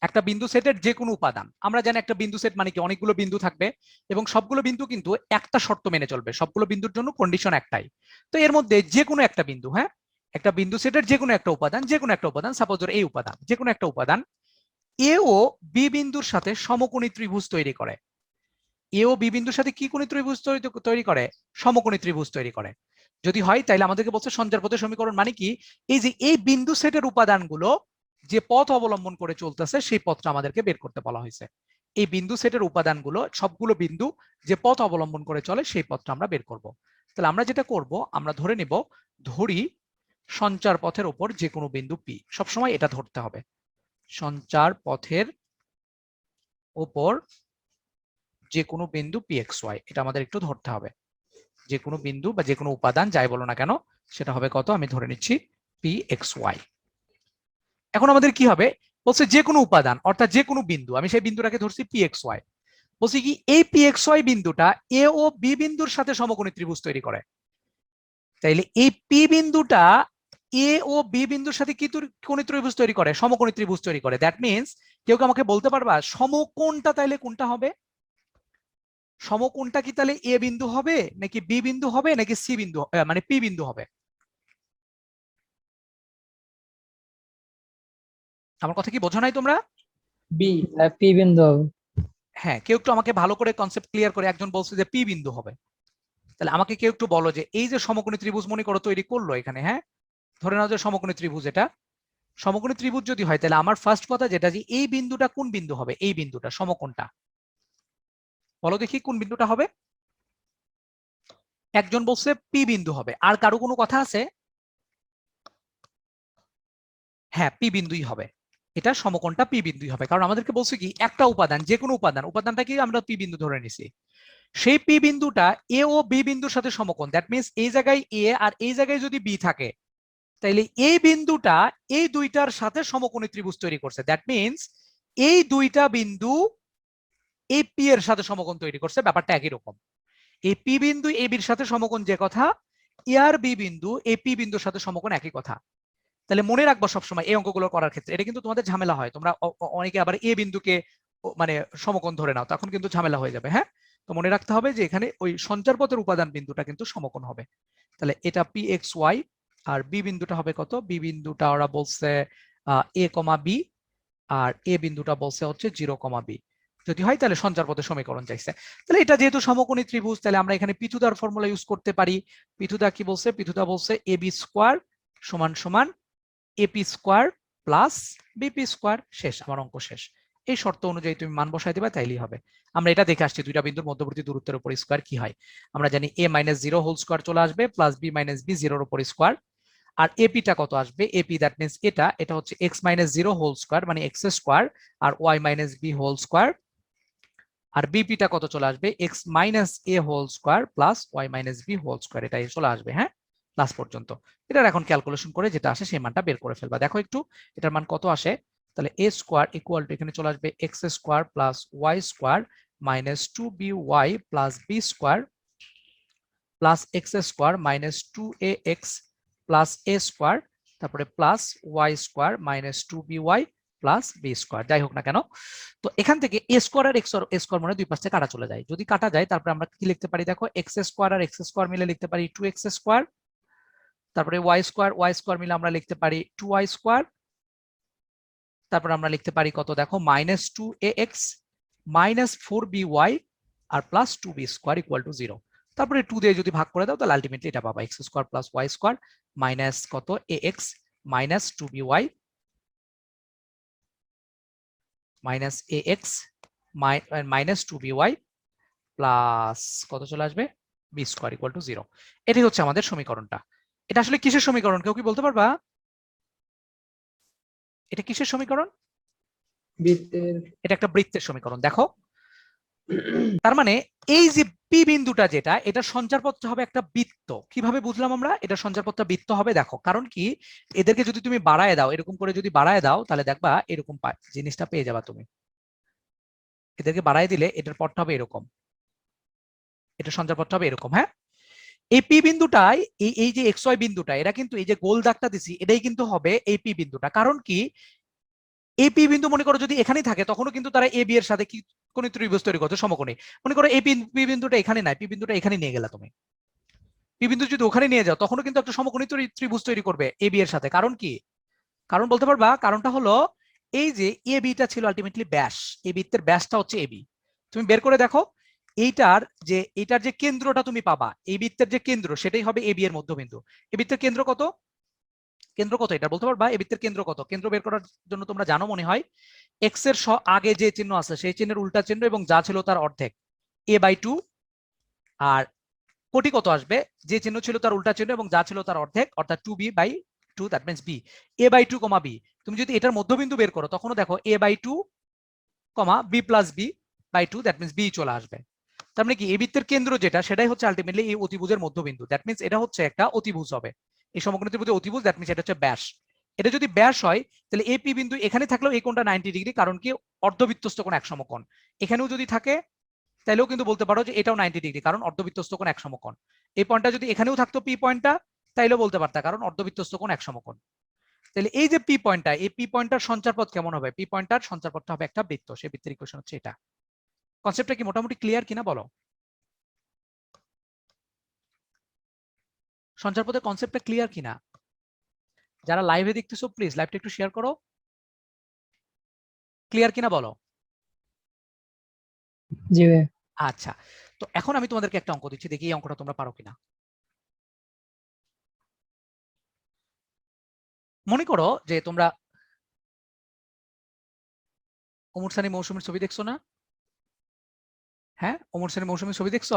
একটা বিন্দু সেটের যে কোনো উপাদান, আমরা জানি একটা বিন্দু সেট মানে কি? অনেকগুলো বিন্দু থাকবে এবং সবগুলো বিন্দু কিন্তু একটা শর্ত মেনে চলবে, সবগুলো বিন্দুর জন্য কন্ডিশন একটাই। তো এর মধ্যে যে কোনো একটা বিন্দু, হ্যাঁ, একটা বিন্দু সেটের যে কোনো একটা উপাদান, যে কোনো একটা উপাদান, সাপোজ ধরো এই উপাদান, যে কোনো একটা উপাদান এ ও বি বিন্দুর সাথে সমকোণী ত্রিভুজ তৈরি করে। এ ও বি বিন্দুর সাথে কি কোণী ত্রিভুজ তৈরি করে? সমকোণী ত্রিভুজ তৈরি করে। যদি হয় তাহলে আমাদেরকে বলছে সঞ্চার পথের সমীকরণ মানে কি? এই যে এই বিন্দু সেটের উপাদানগুলো যে পথ অবলম্বন করে চলতেছে সেই পথটা আমাদেরকে বের করতে বলা হয়েছে। এই বিন্দু সেটের উপাদানগুলো, সবগুলো বিন্দু যে পথ অবলম্বন করে চলে সেই পথটা আমরা বের করব। তাহলে আমরা যেটা করব, আমরা ধরে নিব, ধরি সঞ্চার পথের উপর যে কোনো বিন্দু পি, সবসময় এটা ধরতে হবে। সঞ্চার পথের উপর যে কোনো বিন্দু pxy, এটা আমাদের একটু ধরতে হবে। যে কোনো বিন্দু বা যে কোনো উপাদান যাই বলো না কেন সেটা হবে কত, আমি ধরে নিচ্ছি pxy। এখন আমাদের কি হবে, বলছে যে কোনো উপাদান অর্থাৎ যে কোনো বিন্দু, আমি সেই বিন্দুটাকে ধরছি pxy। বলছি কি এই pxy বিন্দুটা এ ও বি বিন্দুর সাথে সমকোণী ত্রিভুজ তৈরি করে। তাইলে এই পি বিন্দুটা এ ও বি বিন্দুর সাথে কি কোণী ত্রিভুজ তৈরি করে, সমকোণী ত্রিভুজ তৈরি করে। দ্যাট মিন্স কেউ কি আমাকে বলতে পারবা সমকোণটা তাইলে কোনটা হবে? সমকোণটা কি তাহলে এ বিন্দু হবে নাকি বি বিন্দু হবে নাকি সি বিন্দু মানে পি বিন্দু হবে? আমার কথা কি বোঝো নাই তোমরা? বি, পি বিন্দু হবে। হ্যাঁ, কেউ একটু আমাকে ভালো করে কনসেপ্ট ক্লিয়ার করে, একজন বলছে যে পি বিন্দু হবে, তাহলে আমাকে কেউ একটু বলো যে এই যে সমকোণী ত্রিভুজ মনে করো তৈরি করলো এখানে, হ্যাঁ ধরে নাও যে সমকোণী ত্রিভুজ, এটা সমকোণী ত্রিভুজ যদি হয় তাহলে আমার ফার্স্ট কথা যেটা, যে এই বিন্দুটা কোন বিন্দু হবে, এই বিন্দুটা সমকোণটা বলো দেখি কোন বিন্দুটা হবে। একজন বলছে পি বিন্দু হবে, আর কারো কোনো কথা আছে? হ্যাঁ পি বিন্দুই হবে, এটা সমকোণটা পি বিন্দুই হবে, কারণ আমাদেরকে বলছে কি একটা উপাদান, যে কোনো উপাদানটাকে আমরা পি বিন্দু ধরে নিছি, সেই পি বিন্দুটা এ ও বি বিন্দুর সাথে সমকোণ। দ্যাট মিন্স এই জায়গায় এ আর এই জায়গায় যদি বি থাকে তাইলে এই বিন্দুটা এই দুইটার সাথে সমকোণী ত্রিভুজ তৈরি করছে। দ্যাট মিন্স এই দুইটা বিন্দু এই পি এর সাথে সমকোণ তৈরি করছে, ব্যাপারটা একই রকম। এই পি বিন্দু এ বির সাথে সমকোণ যে কথা, এ আর বি বিন্দু এই পি বিন্দুর সাথে সমকোণ একই কথা। তাহলে মনে রাখবো সবসময় এই অঙ্কগুলো করার ক্ষেত্রে, এটা কিন্তু তোমাদের ঝামেলা হয়, তোমরা অনেকে আবার এ বিন্দুকে মানে সমকোণ ধরে নাও, তখন কিন্তু ঝামেলা হয়ে যাবে। হ্যাঁ, তো মনে রাখতে হবে যে এখানে ওই সঞ্চারপথের উপাদান বিন্দুটা কিন্তু সমকোণ হবে। তাহলে এটা পি এক্স ওয়াই, আর বি বিন্দুটা হবে কত, বি বিন্দুটা ওরা বলছে এ কমা বি, আর এ বিন্দুটা বলছে হচ্ছে 0, বি। যদি হয় তাহলে সঞ্চারপথের সমীকরণ চাইছে। তাহলে এটা যেহেতু সমকোণী ত্রিভুজ, তাহলে আমরা এখানে পিথুদার ফর্মুলা ইউজ করতে পারি। পিথুদা কি বলছে, পিথুদা বলছে এ বি স্কোয়ার সমান সমান AP square plus BP square. শেষ, আমার অঙ্ক শেষ। এই শর্ত অনুযায়ী তুমি মান বসাই দিবা, তাইলেই হবে। আমরা এটা দেখে আসছি দুইটা বিন্দুর মধ্যবর্তী দূরত্বের উপর স্কোয়ার কি হয়। আমরা জানি a মাইনাস 0 হোল স্কোয়ার চলে আসবে প্লাস বি মাইনাস বি 0-র উপর স্কোয়ার। আর এপিটা কত আসবে, এপি দ্যাট মিন্স এটা হচ্ছে এক্স মাইনাস 0 হোল স্কোয়ার মানে এক্স স্কোয়ার আর y minus b whole square. আর বিপিটা কত চলে আসবে, x minus a whole square plus y minus b whole square, এটাই চলে আসবে। হ্যাঁ, প্লাস পর্যন্ত। এটার এখন ক্যালকুলেশন করে যেটা আসে সেই মানটা বের করে ফেলবা। দেখো একটু এটার মান কত আসে। তাহলে এ স্কোয়ার ইকুয়াল টু এখানে চলে আসবে x square plus y square minus 2by plus b square plus x square minus 2ax plus a square, তারপরে plus y square minus 2by plus b square. যাই হোক না কেন, তো এখান থেকে এ স্কোয়ার আর এক্স স্কোয়ার মানে দুই পাশে কাটা চলে যায়। যদি কাটা যায় তারপরে আমরা কি লিখতে পারি, দেখো এক্স স্কোয়ার আর এক্স স্কোয়ার মিলে লিখতে পারি 2x স্কোয়ার, তারপরে ওয়াই স্কোয়ার মিলে আমরা লিখতে পারি 2y স্কোয়ার, তারপরে আমরা লিখতে পারি কত, দেখো মাইনাস 2ax মাইনাস 4by আর plus 2b square equal to 0। তারপরে 2 দিয়ে যদি ভাগ করে দাও তাহলে আলটিমেটলি এটা পাবা x square plus y square minus কত ax minus 2by minus ax minus 2by plus কত চলে আসবে বি স্কোয়ার ইকুয়াল টু 0। এটাই হচ্ছে আমাদের সমীকরণটা। এটা আসলে কিসের সমীকরণ কেউ কি বলতে পারবা? এটা কিসের সমীকরণ? বৃত্তের। এটা একটা বৃত্তের সমীকরণ। দেখো তার মানে এই যে পি বিন্দুটা যেটা, এটা সঞ্চারপথটা হবে একটা বৃত্ত। কিভাবে বুঝলাম আমরা এটা সঞ্চারপথটা বৃত্ত হবে? দেখো কারণ কি, এদেরকে যদি তুমি বাড়ায় দাও, এরকম করে যদি বাড়ায় দাও তাহলে দেখবা এরকম জিনিসটা পেয়ে যাবা তুমি। এদেরকে বাড়ায় দিলে এটার পথটা হবে এরকম, এটা সঞ্চারপথটা হবে এরকম। হ্যাঁ, এই পি বিন্দুটাই এই যে এক্স ওয়াই বিন্দুটা, এরা কিন্তু এই যে গোল দাগটা দিছি এটাই কিন্তু হবে এই পি বিন্দুটা। কারণ কি, এই পি বিন্দু মনে করো যদি এখানেই থাকে তখনও কিন্তু তারা এ বি এর সাথে কি কোন ত্রিভুজ তৈরি করতে সমকোণী। মনে করো এই পি বিন্দুটা এখানে নাই, পি বিন্দুটা এখানে নিয়ে গেলা তুমি, পি বিন্দু যদি ওখানে নিয়ে যাও তখনও কিন্তু একটা সমকোণী ত্রিভুজ তৈরি করবে এ বি এর সাথে। কারণ কি, কারণ বলতে পারবা, কারণটা হলো এই যে এ বিটা ছিল আলটিমেটলি ব্যাস, এই বৃত্তের ব্যাসটা হচ্ছে এ বি। তুমি বের করে দেখো এইটার যে কেন্দ্রটা তুমি পাবা, এই বৃত্তের যে কেন্দ্র সেটাই হবে এ বি এর মধ্যবিন্দু। এই বৃত্তের কেন্দ্র কত, কেন্দ্র কত এটা বলতে পারবা? এই বৃত্তের কেন্দ্র কত? কেন্দ্র বের করার জন্য তোমরা জানো মনে হয় এক্স এর আগে যে চিহ্ন আছে সেই চিহ্নের উল্টা চিহ্ন এবং যা ছিল তার অর্ধেক a/2, আর কোটি কত আসবে, যে চিহ্ন ছিল তার উল্টা চিহ্ন এবং যা ছিল তার অর্ধেক অর্থাৎ 2b/2, that means b। a/2, b তুমি যদি এটার মধ্যবিন্দু বের করো তখনও দেখো a/2, b plus b by 2, that means b চলে আসবে। তার মানে কি এই বৃত্তের কেন্দ্র যেটা সেটাই হচ্ছে আলটিমেটলি এই অতিভুজের মধ্যবিন্দু, দ্যাট মিন্স এটা হচ্ছে একটা অতিভুজ হবে। এই সমকোণ ত্রিভুজের অতিভুজ, দ্যাট মিন্স এটা হচ্ছে ব্যাস। এটা যদি ব্যাস হয় তাহলে এপি বিন্দু এখানে থাকলেও এই কোণটা 90 ডিগ্রি, কারণ কি অর্ধবৃত্তস্থ কোণ এক সমকোণ। এখানেও যদি থাকে তাহলেও কিন্তু বলতে পারো যে এটাও 90 ডিগ্রি, কারণ অর্ধবৃত্তস্থ কোণ এক সমকোণ। এই পয়েন্টটা যদি এখানেও থাকতো পি পয়েন্টটা, তাইলেও বলতে পারতা, কারণ অর্ধবৃত্তস্থ কোণ এক সমকোণ। তাহলে এই যে পি পয়েন্টটা, এই পি পয়েন্টটার সঞ্চারপথ কেমন হবে? পি পয়েন্টটার সঞ্চারপথটা হবে একটা বৃত্ত, সেই বৃত্তের ইকুয়েশন হচ্ছে এটা। কনসেপ্টটা কি মোটামুটি ক্লিয়ার কিনা বলো? সঞ্চারপথের কনসেপ্টটা ক্লিয়ার কিনা? যারা লাইভে দেখতেছো প্লিজ লাইভটা একটু শেয়ার করো। ক্লিয়ার কিনা বলো? জি ভাই। আচ্ছা, তো এখন আমি তোমাদেরকে একটা অঙ্ক দিচ্ছি, দেখি এই অঙ্কটা তোমরা পারো কিনা। মনে করো যে তোমরা ওমর সানি মৌসুমীর ছবি দেখছো না? হ্যাঁ, ওমর সানি মৌসুমীর ছবি দেখছো?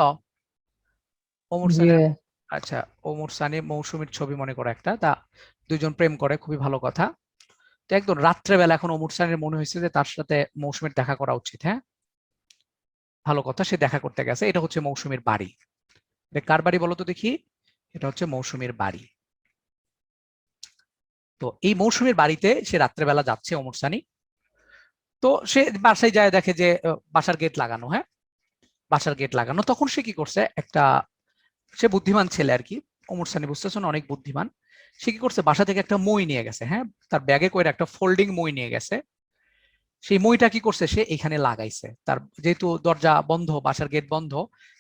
ওমর জি সানি, ভাই। আচ্ছা ওমর সানি মৌসুমীর ছবি মনে করো একটা, তা দুইজন প্রেম করে, খুবই ভালো কথা। তো একদম রাত্রেবেলা এখন ওমর সানির মনে হয়েছে যে তার সাথে মৌসুমীর দেখা করা উচিত। হ্যাঁ, ভালো কথা, সে দেখা করতে গেছে। এটা হচ্ছে মৌসুমীর বাড়ি। এটা কার বাড়ি বলো তো দেখি? এটা হচ্ছে মৌসুমীর বাড়ি। তো এই মৌসুমীর বাড়িতে সে রাত্রেবেলা যাচ্ছে ওমর সানি। তো সে বাসায় যায়, দেখে যে বাসার গেট লাগানো। হ্যাঁ, বাসার গেট লাগানো। তখন সে কি করছে, একটা সে বুদ্ধিমান ছেলে আর কি, ওমর সানি বুঝতেছ না, অনেক বুদ্ধিমান। সে কি করছে, বাসা থেকে একটা মই নিয়ে গেছে। হ্যাঁ, তার ব্যাগে করে একটা ফোল্ডিং মই নিয়ে গেছে। সেই মইটা কি করছে, সে এখানে লাগাইছে। তার যেহেতু দরজা বন্ধ, বাসার গেট বন্ধ,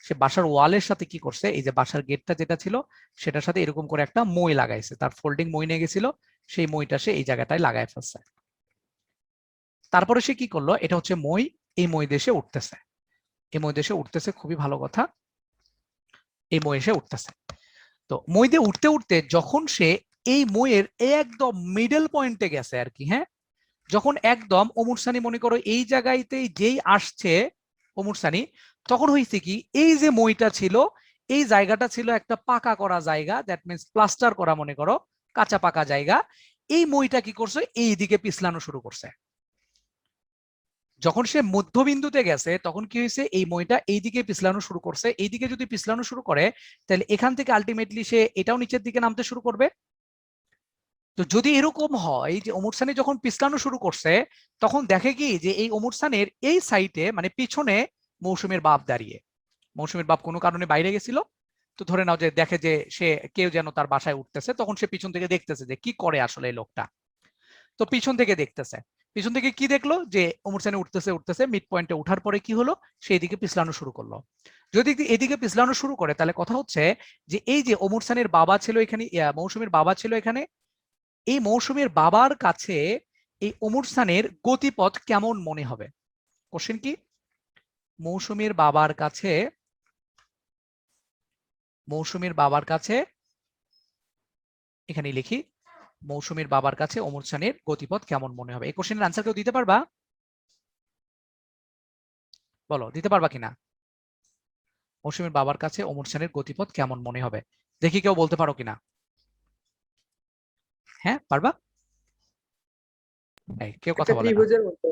সে বাসার ওয়ালের সাথে কি করছে, এই যে বাসার গেটটা যেটা ছিল সেটার সাথে এরকম করে একটা মই লাগাইছে। তার ফোল্ডিং মই নিয়ে গেছিল, সেই মইটা সে এই জায়গাটায় লাগাই ফেলছে। তারপরে সে কি করলো, এটা হচ্ছে মই, এই মই দেশে উঠতেছে, এই মই দেশে উঠতেছে, খুবই ভালো কথা, এই মই এসে উঠতেছে। তো মই দিয়ে উঠতে উঠতে যখন সে এই মইয়ের একদম মিডল পয়েন্টে গেছে আর কি, হ্যাঁ, যখন একদম ওমর সানি মনে করো এই জায়গাতে যেই আসছে ওমর সানি, তখন হয়েছে কি, এই যে মইটা ছিল এই জায়গাটা ছিল একটা পাকা করা জায়গা, দ্যাট মিনস প্লাস্টার করা, মনে করো কাঁচা পাকা জায়গা। এই মইটা কি করছে, এই দিকে পিছলানো শুরু করছে। যখন সে মধ্যবিন্দুতে গেছে তখন কি হয়েছে, এই মইটা এইদিকে পিছলানো শুরু করছে। এইদিকে যদি পিছলানো শুরু করে তাহলে এখান থেকে আলটিমেটলি সে এটাও নিচের দিকে নামতে শুরু করবে। তো যদি এরকম হয় যে ওমর সানি যখন পিছলানো শুরু করছে, তখন দেখে কি যে এই ওমর সানির এই সাইডে মানে পিছনে মৌসুমীর বাপ দাঁড়িয়ে। মৌসুমীর বাপ কোনো কারণে বাইরে গেছিল, তো ধরে নাও যে দেখে যে সে কেউ যেন তার বাসায় উঠতেছে, তখন সে পিছন থেকে দেখতেছে যে কি করে আসলে এই লোকটা। তো পিছন থেকে দেখতেছে, পিছন থেকে কি দেখলো, যে ওমর সানি উঠতেছে উঠতেছে, মিড পয়েন্টে উঠার পরে কি হলো, সেই দিকে পিছলানো শুরু করলো। যদি এদিকে পিছলানো শুরু করে তাহলে কথা হচ্ছে যে এই যে ওমর সানির বাবা ছিল এখানে, মৌসুমীর বাবা ছিল এখানে, এই মৌসুমীর বাবার কাছে এই ওমর সানির গতিপথ কেমন মনে হবে? কোশ্চেন কি, মৌসুমীর বাবার কাছে, মৌসুমীর বাবার কাছে, এখানে লিখি, মৌসুমীর বাবার কাছে ওমর সানির গতিপথ কেমন মনে হবে? এই কোশ্চেনের আনসার কেউ দিতে পারবা? বলো, দিতে পারবা কিনা? মৌসুমীর বাবার কাছে ওমর সানির গতিপথ কেমন মনে হবে? দেখি কেউ বলতে পারো কিনা। হ্যাঁ, পারবা? কেউ কথা একটা বলে না। ত্রিভুজের মতো।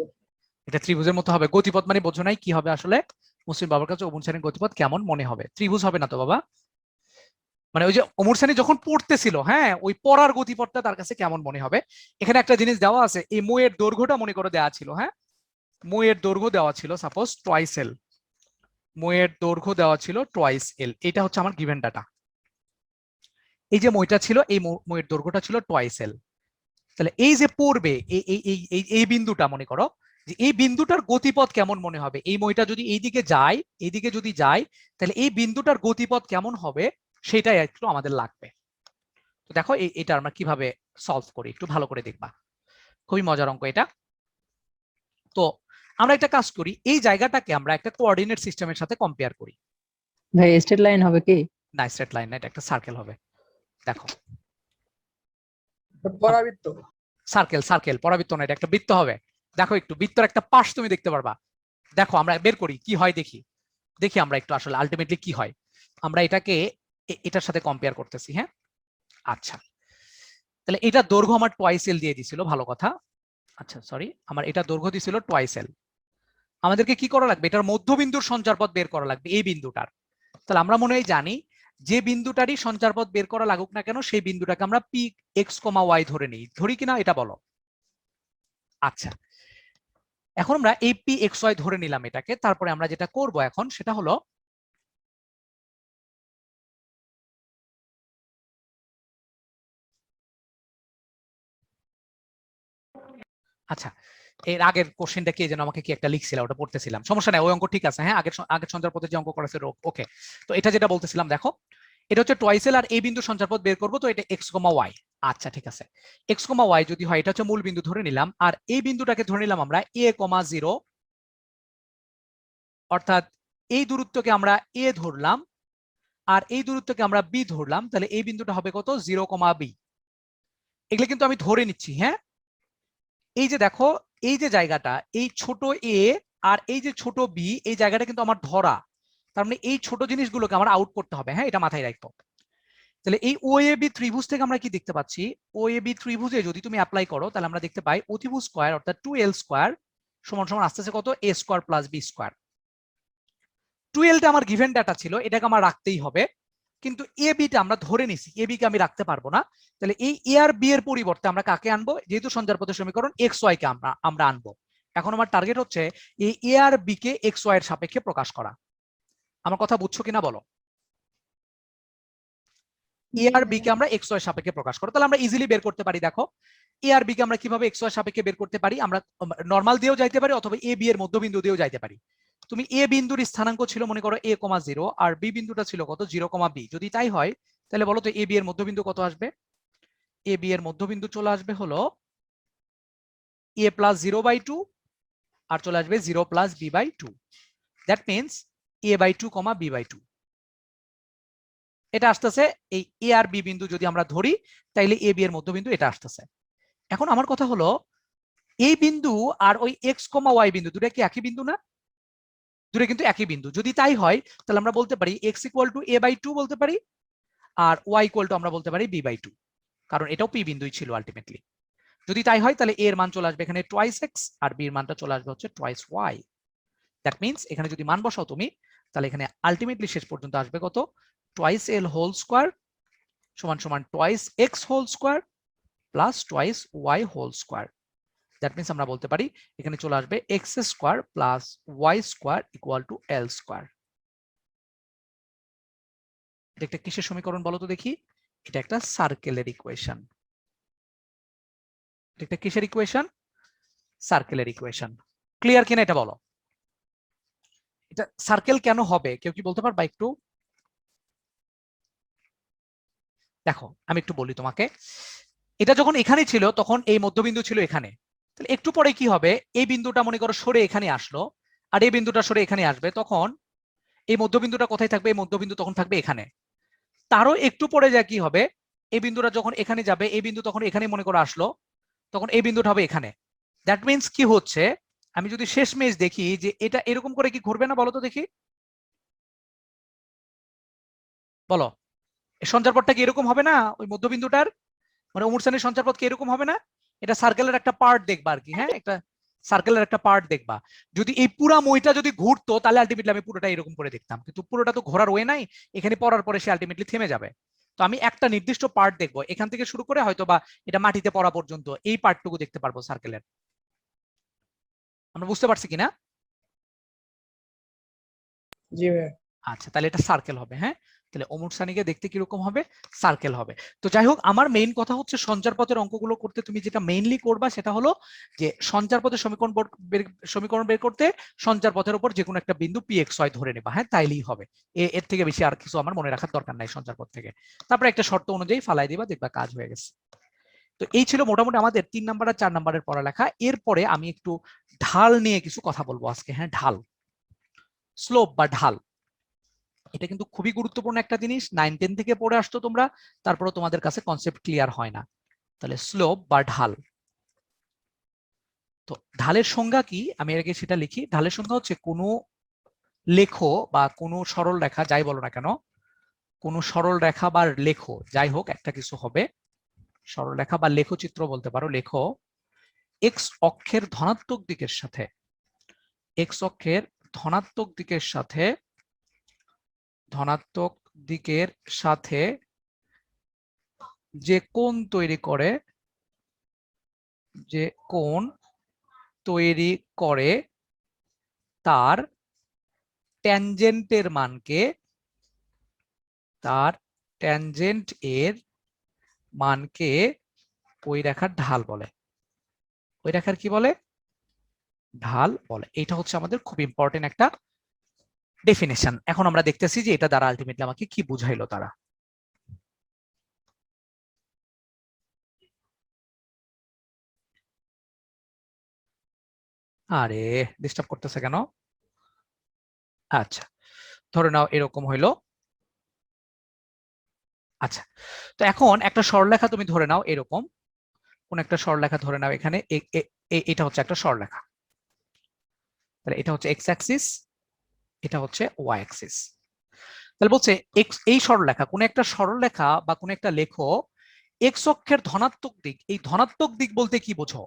এটা ত্রিভুজের মতো হবে। গতিপথ মানে বোঝো নাই কি হবে আসলে? মুসলিম বাবার কাছে ওমর সানির গতিপথ কেমন মনে হবে? ত্রিভুজ হবে না তো বাবা, মানে ওই যে ওমর সানি যখন পড়তেছিল, হ্যাঁ, ওই পড়ার গতিপথটা তার কাছে কেমন মনে হবে। এখানে একটা জিনিস দেওয়া আছে, এই মইয়ের দৈর্ঘ্যটা মনে করে দেওয়া ছিল। হ্যাঁ, মইয়ের দৈর্ঘ্য দেওয়া ছিল সাপোজ টোয়াইস এল, মইয়ের দৈর্ঘ্য দেওয়া ছিল টোয়াইস এল, এটা হচ্ছে আমার গিভেন ডাটা। এই যে মইটা ছিল, এই মইয়ের দৈর্ঘ্যটা ছিল টোয়াইস এল। তাহলে এই যে পড়বে এই এই এই এই এই বিন্দুটা মনে করো, যে এই বিন্দুটার গতিপথ কেমন মনে হবে, এই মইটা যদি এইদিকে যায়, এইদিকে যদি যায়, তাহলে এই বিন্দুটার গতিপথ কেমন হবে সেটাই একটু আমাদের লাগবে। তো দেখো এটা আমরা কিভাবে সলভ করি একটু ভালো করে দেখবা, খুবই মজার অঙ্ক এটা। তো আমরা একটা কাজ করি, এই জায়গাটাকে আমরা একটা কোঅর্ডিনেট সিস্টেমের সাথে কম্পেয়ার করি। ভাই স্ট্রেট লাইন হবে কি? না, স্ট্রেট লাইন না, এটা একটা সার্কেল হবে। দেখো, পরাবৃত্ত। সার্কেল, সার্কেল, পরাবৃত্ত না, এটা একটা বৃত্ত হবে। দেখো একটু বৃত্তর একটা পাশ তুমি দেখতে পারবা। দেখো আমরা বের করি কি হয়, দেখি দেখি আমরা একটু আসলে আলটিমেটলি কি হয়। আমরা এটাকে এটার সাথে কম্পেয়ার করতেছি। হ্যাঁ, আচ্ছা, তাহলে এটা দৈর্ঘ্য আমার টোয়াইস এল দিয়ে দিছিল, ভালো কথা। আচ্ছা সরি, আমার এটা দৈর্ঘ্য দিছিল টোয়াইস এল। আমাদেরকে কি করা লাগবে, এটার মধ্যবিন্দুর সঞ্চারপথ বের করা লাগবে, এই বিন্দুটার। তাহলে আমরা মনে হয় জানি যে বিন্দুটারই সঞ্চারপথ বের করা লাগুক না কেন সেই বিন্দুটাকে আমরা পি এক্স কমা ওয়াই ধরে নিই, ধরি কিনা এটা বলো। আচ্ছা, এখন আমরা এই পি এক্স ওয়াই ধরে নিলাম এটাকে। তারপরে আমরা যেটা করব এখন সেটা হলো আচ্ছা, এর আগের কোশ্চেনটা কি যেন আমাকে কি একটা লিখছিল, ওটা পড়তেছিলাম, সমস্যা নাই, ওই অঙ্ক ঠিক আছে। হ্যাঁ, আগের সঞ্চারপথে যে অঙ্ক করেছে ওকে। তো এটা যেটা বলতেছিলাম, দেখো এটা হচ্ছে টয়েসেল আর এই বিন্দু সঞ্চারপথ বের করব, তো এটা এক্স কমা ওয়াই। আচ্ছা ঠিক আছে, এক্স কমা ওয়াই যদি হয়, এটা হচ্ছে মূল বিন্দু ধরে নিলাম, আর এই বিন্দুটাকে ধরে নিলাম আমরা এ কমা জিরো, অর্থাৎ এই দূরত্বকে আমরা এ ধরলাম আর এই দূরত্বকে আমরা বি ধরলাম। তাহলে এই বিন্দুটা হবে কত, জিরো কমা বি। এগুলো কিন্তু আমি ধরে নিচ্ছি। হ্যাঁ, এই যে দেখো, এই যে জায়গাটা, এই ছোট এ আর এই যে ছোট বি, এই জায়গাটা কিন্তু আমার ধরা। তার মানে এই ছোট জিনিসগুলোকে আমার আউট করতে হবে। হ্যাঁ, এটা মাথায় রাখো। তাহলে এই ও এ বি ত্রিভুজ থেকে আমরা কি দেখতে পাচ্ছি, ও এ বি ত্রিভুজে যদি তুমি অ্যাপ্লাই করো তাহলে আমরা দেখতে পাই অতিভুজ স্কয়ার অর্থাৎ 2l স্কয়ার সমান সমান আসতেছে কত, a square plus b square. 2lটা আমার গিভেন ডাটা ছিল, এটাকে আমার রাখতেই হবে, কিন্তু এ বিটা আমরা ধরে নিছি, এ বি কে আমি রাখতে পারবো না। তাহলে এই এ আর বি এর পরিবর্তে আমরা কাকে আনবো, যেহেতু সঞ্চারপথের সমীকরণ এক্স ওয়াই কে আমরা আনবো। এখন আমার টার্গেট হচ্ছে এই এ আর বি কে এক্স ওয়াই এর সাপেক্ষে প্রকাশ করা। আমার কথা বুঝছো কিনা বলো। এ আর বি কে আমরা এক্স ওয়াই সাপেক্ষে প্রকাশ করো, তাহলে আমরা ইজিলি বের করতে পারি। দেখো এ আর বি কে আমরা কিভাবে এক্স ওয়াই সাপেক্ষে বের করতে পারি, আমরা নরমাল দিয়েও যাইতে পারি অথবা এ বি এর মধ্যবিন্দু দিয়েও যাইতে পারি। তুমি এ বিন্দুর স্থানাঙ্ক ছিল মনে করো এ কমা জিরো, আর বি বিন্দুটা ছিল কত, জিরো কমা বি। যদি তাই হয় তাহলে বলো তো এ বি এর মধ্যবিন্দু কত আসবে। এ বি এর মধ্যবিন্দু চলে আসবে হলো a plus zero by two, আর চলে আসবে zero plus b by two. That means a by two comma b by two. এটা আসতেছে এই এ আর বি বিন্দু যদি আমরা ধরি, তাইলে এ বি এর মধ্যবিন্দু এটা আসতেছে। এখন আমার কথা হলো এই বিন্দু আর ওই এক্স কমা ওয়াই বিন্দু দুটো কি একই বিন্দু না, দুটো কিন্তু একই বিন্দু। যদি তাই হয় তাহলে আমরা বলতে পারি x equal to a by two বলতে পারি, আর ওয়াই ইকুয়াল টু আমরা বলতে পারি বি বাই টু, কারণ এটাও পি বিন্দুই ছিল আলটিমেটলি। যদি তাই হয় তাহলে এর মান চলে আসবে এখানে টোয়াইস এক্স, আর বি এর মানটা চলে আসবে হচ্ছে টোয়াইস ওয়াই। দ্যাট মিনস এখানে যদি মান বসাও তুমি, তাহলে এখানে আলটিমেটলি শেষ পর্যন্ত আসবে কত, টোয়াইস এল হোল স্কোয়ার সমান সমান twice x whole square plus twice y whole square. That means আমরা বলতে পারি এখানে চলে আসবে x square plus y square equal to l square. এটা একটা কিসের সমীকরণ বলো তো দেখি, এটা একটা সার্কেলের ইকুয়েশন। এটা একটা কিসের ইকুয়েশন, সার্কেলের ইকুয়েশন। ক্লিয়ার কিনা এটা বলো। এটা সার্কেল কেন হবে কেউ কি বলতে পারবা একটু। দেখো আমি একটু বলি তোমাকে, এটা যখন এখানে ছিল তখন এই মধ্যবিন্দু ছিল এখানে, তাহলে একটু পরে কি হবে, এই বিন্দুটা মনে করো সরে এখানে আসলো, আর এই বিন্দুটা সরে এখানে আসবে, তখন এই মধ্যবিন্দুটা কোথায় থাকবে, এই মধ্যবিন্দু তখন থাকবে এখানে। তারও একটু পরে যা কি হবে, এই বিন্দুটা যখন এখানে যাবে, এই বিন্দু তখন এখানে মনে করো আসলো, তখন এই বিন্দুটা হবে এখানে। দ্যাট মিনস কি হচ্ছে, আমি যদি শেষমেশ দেখি যে এটা এরকম করে কি ঘুরবে না বলো তো দেখি, বলো সঞ্চারপথটা কি এরকম হবে না ওই মধ্যবিন্দুটার, মানে অমুর শ্রেণীর সঞ্চারপথ কি এরকম হবে না। এটা সার্কেলের একটা পার্ট দেখবা আর কি। হ্যাঁ, একটা সার্কেলের একটা পার্ট দেখবা। যদি এই পুরা মইটা যদি ঘুরতো তাহলে আলটিমেটলি আমি পুরোটা এরকম করে দেখতাম, কিন্তু পুরোটা তো ঘোরার ওয়ে নাই, এখানে পড়ার পরে সে আলটিমেটলি থেমে যাবে। তো আমি একটা নির্দিষ্ট পার্ট দেখবো, এখান থেকে শুরু করে হয়তো বা এটা মাটিতে পড়া পর্যন্ত এই পার্টটুকু দেখতে পারবো সার্কেলের। আমরা বুঝতে পারছি কিনা। জি ভাই। আচ্ছা, তাহলে এটা সার্কেল হবে। হ্যাঁ, তাহলে অমুর সানিকে দেখতে কিরকম হবে, সার্কেল হবে। তো যাই হোক, আমার মেইন কথা হচ্ছে সঞ্চারপথের অঙ্কগুলো করতে তুমি যেটা মেইনলি করবা সেটা হলো যে সঞ্চারপথের সমীকরণ বের করতে সঞ্চারপথের উপর যে কোনো একটা বিন্দু পি এক্স ওয়াই ধরে নেবা। হ্যাঁ, তাইলেই হবে। এর থেকে বেশি আর কিছু আমার মনে রাখার দরকার নাই সঞ্চারপথ থেকে। তারপরে একটা শর্ত অনুযায়ী ফালাই দিবা, দেখবা কাজ হয়ে গেছে। তো এই ছিল মোটামুটি আমাদের 3 নাম্বার আর 4 নাম্বারের পড়ালেখা। এরপরে আমি একটু ঢাল নিয়ে কিছু কথা বলবো আজকে। হ্যাঁ, ঢাল, স্লোপ বা ঢাল, এটা কিন্তু খুবই গুরুত্বপূর্ণ একটা জিনিস। 9-10 থেকে পড়ে আসতো তোমরা, তারপরে তোমাদের কাছে কনসেপ্ট ক্লিয়ার হয় না। তাহলে স্লোপ বা ঢাল, তো ঢালের সংজ্ঞা কি আমি আগে সেটা লিখি। ঢালের সংজ্ঞা হচ্ছে কোনো লেখো বা কোনো সরল রেখা যাই বলো না কেন, কোনো সরল রেখা বা লেখো যাই হোক একটা কিছু হবে, সরল রেখা বা লেখচিত্র বলতে পারো, লেখো এক্স অক্ষের ধনাত্মক দিকের সাথে এক্স অক্ষের ধনাত্মক দিকের সাথে যে কোণ তৈরি করে তার ট্যানজেন্ট এর মানকে ওই রেখার ঢাল বলে। ওই রেখার কি বলে? ঢাল বলে। এটা হচ্ছে আমাদের খুব ইম্পর্টেন্ট একটা ডেফিনেশন। এখন আমরা দেখতেছি যে এটা দ্বারা আলটিমেটলি আমাকে কি বুঝাইলো তারা। আরে ডিস্টার্ব করতেছে কেন? আচ্ছা, ধরে নাও এরকম হইলো। আচ্ছা, তো এখন একটা সরলরেখা তুমি ধরে নাও এরকম, কোন একটা সরলরেখা ধরে নাও এখানে, এটা হচ্ছে একটা সরলরেখা। তাহলে এটা হচ্ছে এক্স অ্যাক্সিস, এটা হচ্ছে ওয়াই অ্যাক্সিস। তাহলে বলছে এই সরলরেখা, কোন একটা সরলরেখা বা কোন একটা লেখো এক্স অক্ষের ধনাত্মক দিক। এই ধনাত্মক দিক বলতে কি বোঝো?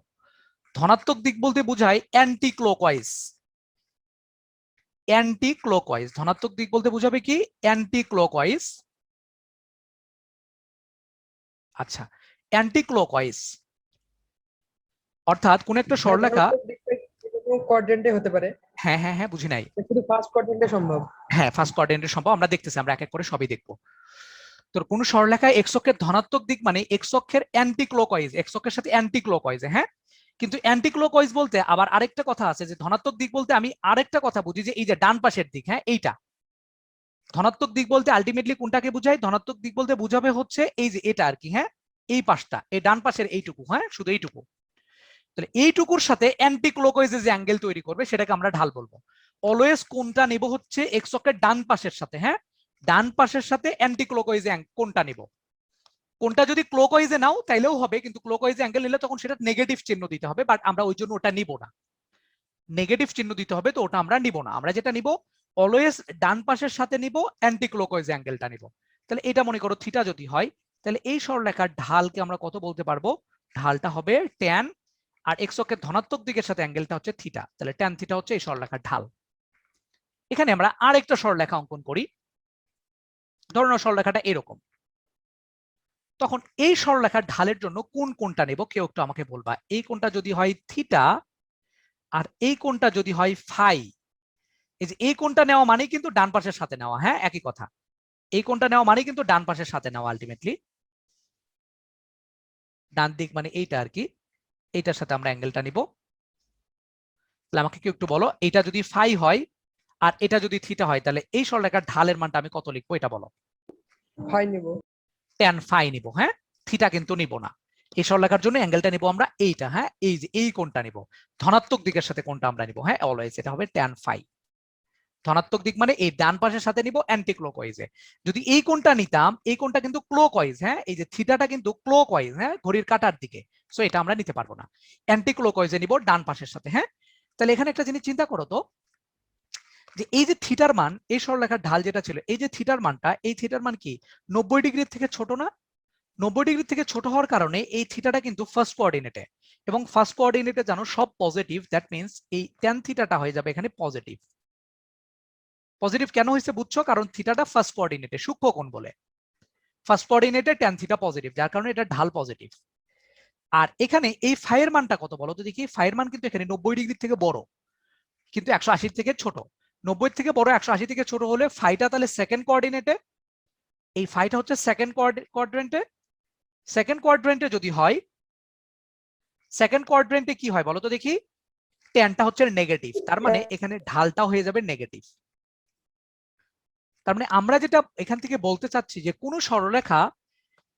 ধনাত্মক দিক বলতে বোঝায় অ্যান্টি ক্লকওয়াইজ। অ্যান্টি ক্লকওয়াইজ ধনাত্মক দিক বলতে বোঝাবে কি? Anti clockwise. আচ্ছা, অ্যান্টি ক্লকওয়াইজ অর্থাৎ কোন একটা ভাই সরলরেখা। ধনাত্মক দিকটা কোনো কোয়াড্রেন্টে হতে পারে, হ্যাঁ হ্যাঁ হ্যাঁ, বুঝি নাই। শুধু ফার্স্ট কোয়াড্রেন্টে সম্ভব? হ্যাঁ, ফার্স্ট কোয়াড্রেন্টের সম্ভব। আমরা দেখতেছি, আমরা এক এক করে সবই দেখবো। তো কোন সরলরেখায় এক্স অক্ষের ধনাত্মক দিক মানে এক্স অক্ষের অ্যান্টি ক্লকওয়াইজ, এক্স অক্ষের সাথে অ্যান্টি ক্লকওয়াইজ। হ্যাঁ, কিন্তু অ্যান্টি ক্লকওয়াইজ বলতে আবার আরেকটা কথা আছে, যে ধনাত্মক দিক বলতে আমি আরেকটা কথা বুঝি, যে এই যে ডান পাশের দিক, হ্যাঁ এইটা ধনাত্মক দিক বলতে আলটিমেটলি কোনটাকে বোঝায়? ধনাত্মক দিক বলতে বোঝাবে হচ্ছে এই যে এটা আর কি, হ্যাঁ এই পাশটা, এই ডান পাশের এইটুকু, হ্যাঁ শুধু এইটুকু। তাহলে এইটুকুর সাথে অ্যান্টি ক্লকওয়াইজে যে অ্যাঙ্গেল তৈরি করবে সেটাকে আমরা ঢাল বলবো। অলওয়েজ কোনটা নিব হচ্ছে এক্স অক্ষের ডান পাশের সাথে, হ্যাঁ ডান পাশের সাথে অ্যান্টি ক্লকওয়াইজে কোনটা নিব। কোনটা যদি ক্লকওয়াইজে নাও তাইলেও হবে, কিন্তু ক্লকওয়াইজে অ্যাঙ্গেল নিলে তখন সেটা নেগেটিভ চিহ্ন দিতে হবে, বাট আমরা ওই জন্য ওটা নিব না। নেগেটিভ চিহ্ন দিতে হবে, তো ওটা আমরা নিব না। আমরা যেটা নিব অলওয়েজ ডান পাশের সাথে নিব অ্যান্টি ক্লকওয়াইজ অ্যাঙ্গেলটা নিব। তাহলে এটা মনে করো থিটা যদি হয়, তাহলে এই সরলরেখার ঢালকে আমরা কত বলতে পারবো? ঢালটা হবে ট্যান, আর এক্স অক্ষের ধনাত্মক দিকের সাথে অ্যাঙ্গেলটা হচ্ছে থিটা, তাহলে ট্যান থিটা হচ্ছে এই সরলরেখার ঢাল। এখানে আমরা আরেকটা সরলরেখা অঙ্কন করি। ধরুন সরলরেখাটা এরকম। তখন এই সরলরেখার ঢালের জন্য কোন কোণটা নেব কেউ একটু আমাকে বলবা। এই কোণটা যদি হয় থিটা আর এই কোণটা যদি হয় ফাই, এই যে এই কোণটা নেওয়া মানে কিন্তু ডান পাশের সাথে নেওয়া, হ্যাঁ একই কথা। এই কোণটা নেওয়া মানে কিন্তু ডান পাশের সাথে নেওয়া, আলটিমেটলি ডান দিক মানে এইটা আর কি, এইটার সাথে আমরা অ্যাঙ্গেলটা নিব। তাহলে আমাকে কি একটু বলো, এটা যদি ফাই হয় আর এটা যদি থিটা হয়, তাহলে এই সরলরেখার ঢালের মানটা আমি কত লিখবো এটা বলো? ফাই নিব। ট্যান ফাই নিব, হ্যাঁ থিটা কিন্তু নিব না। এই সরলরেখার জন্য অ্যাঙ্গেলটা নিব আমরা এইটা, হ্যাঁ এই যে এই কোণটা নিব, ধনাত্মক দিকের সাথে কোণটা আমরা নিব, হ্যাঁ অলওয়েজ এটা হবে ট্যান ফাই। ধনাত্মক দিক মানে এই ডান পাশের সাথে নিব অ্যান্টি ক্লকওয়াইজে। যদি এই কোণটা নিতাম, এই কোণটা কিন্তু ক্লকওয়াইজ, হ্যাঁ এই যে থিটাটা কিন্তু ক্লকওয়াইজ, হ্যাঁ ঘড়ির কাঁটার দিকে, সো এটা আমরা নিতে পারবো না। অ্যান্টি ক্লকওয়াইজে নিব ডান পাশের সাথে, হ্যাঁ। তাহলে এখানে একটা জিনিস চিন্তা করো তো, যে এই যে থিটার মান, এই সরলরেখার ঢাল যেটা ছিল, এই যে থিটার মানটা, এই থিটার মান কি 90 ডিগ্রির থেকে ছোট না? 90 ডিগ্রি থেকে ছোট হওয়ার কারণে এই থিটাটা কিন্তু ফার্স্ট কোঅর্ডিনেটে, এবং ফার্স্ট কোঅর্ডিনেটে জানো সব পজিটিভ, দ্যাট মিন্স এই ট্যান থিটাটা হয়ে যাবে এখানে পজিটিভ। পজিটিভ কেন হয়েছে বুঝছো? কারণ থিটাটা ফার্স্ট কোঅর্ডিনেটে, সূক্ষ্ম কোণ বলে। ফার্স্ট কোঅর্ডিনেটে ট্যান থিটা পজিটিভ, যার কারণে এটা ঢাল পজিটিভ। আর এখানে এই ফাইয়ের মানটা কত বলো তো দেখি? ফাইয়ের মান কিন্তু এখানে 90 ডিগ্রি থেকে বড়, কিন্তু 180 থেকে ছোট। 90 থেকে বড়, 180 থেকে ছোট হলে ফাইটা তাহলে সেকেন্ড কোঅর্ডিনেটে, এই ফাইটা হচ্ছে সেকেন্ড কোয়াড্রেন্টে। সেকেন্ড কোয়াড্রেন্টে যদি হয়, সেকেন্ড কোয়াড্রেন্টে কি হয় বলো তো দেখি? ট্যানটা হচ্ছে নেগেটিভ, তার মানে এখানে ঢালটাও হয়ে যাবে নেগেটিভ। তার মানে আমরা যেটা এখান থেকে বলতে চাচ্ছি, যে কোন সরলরেখা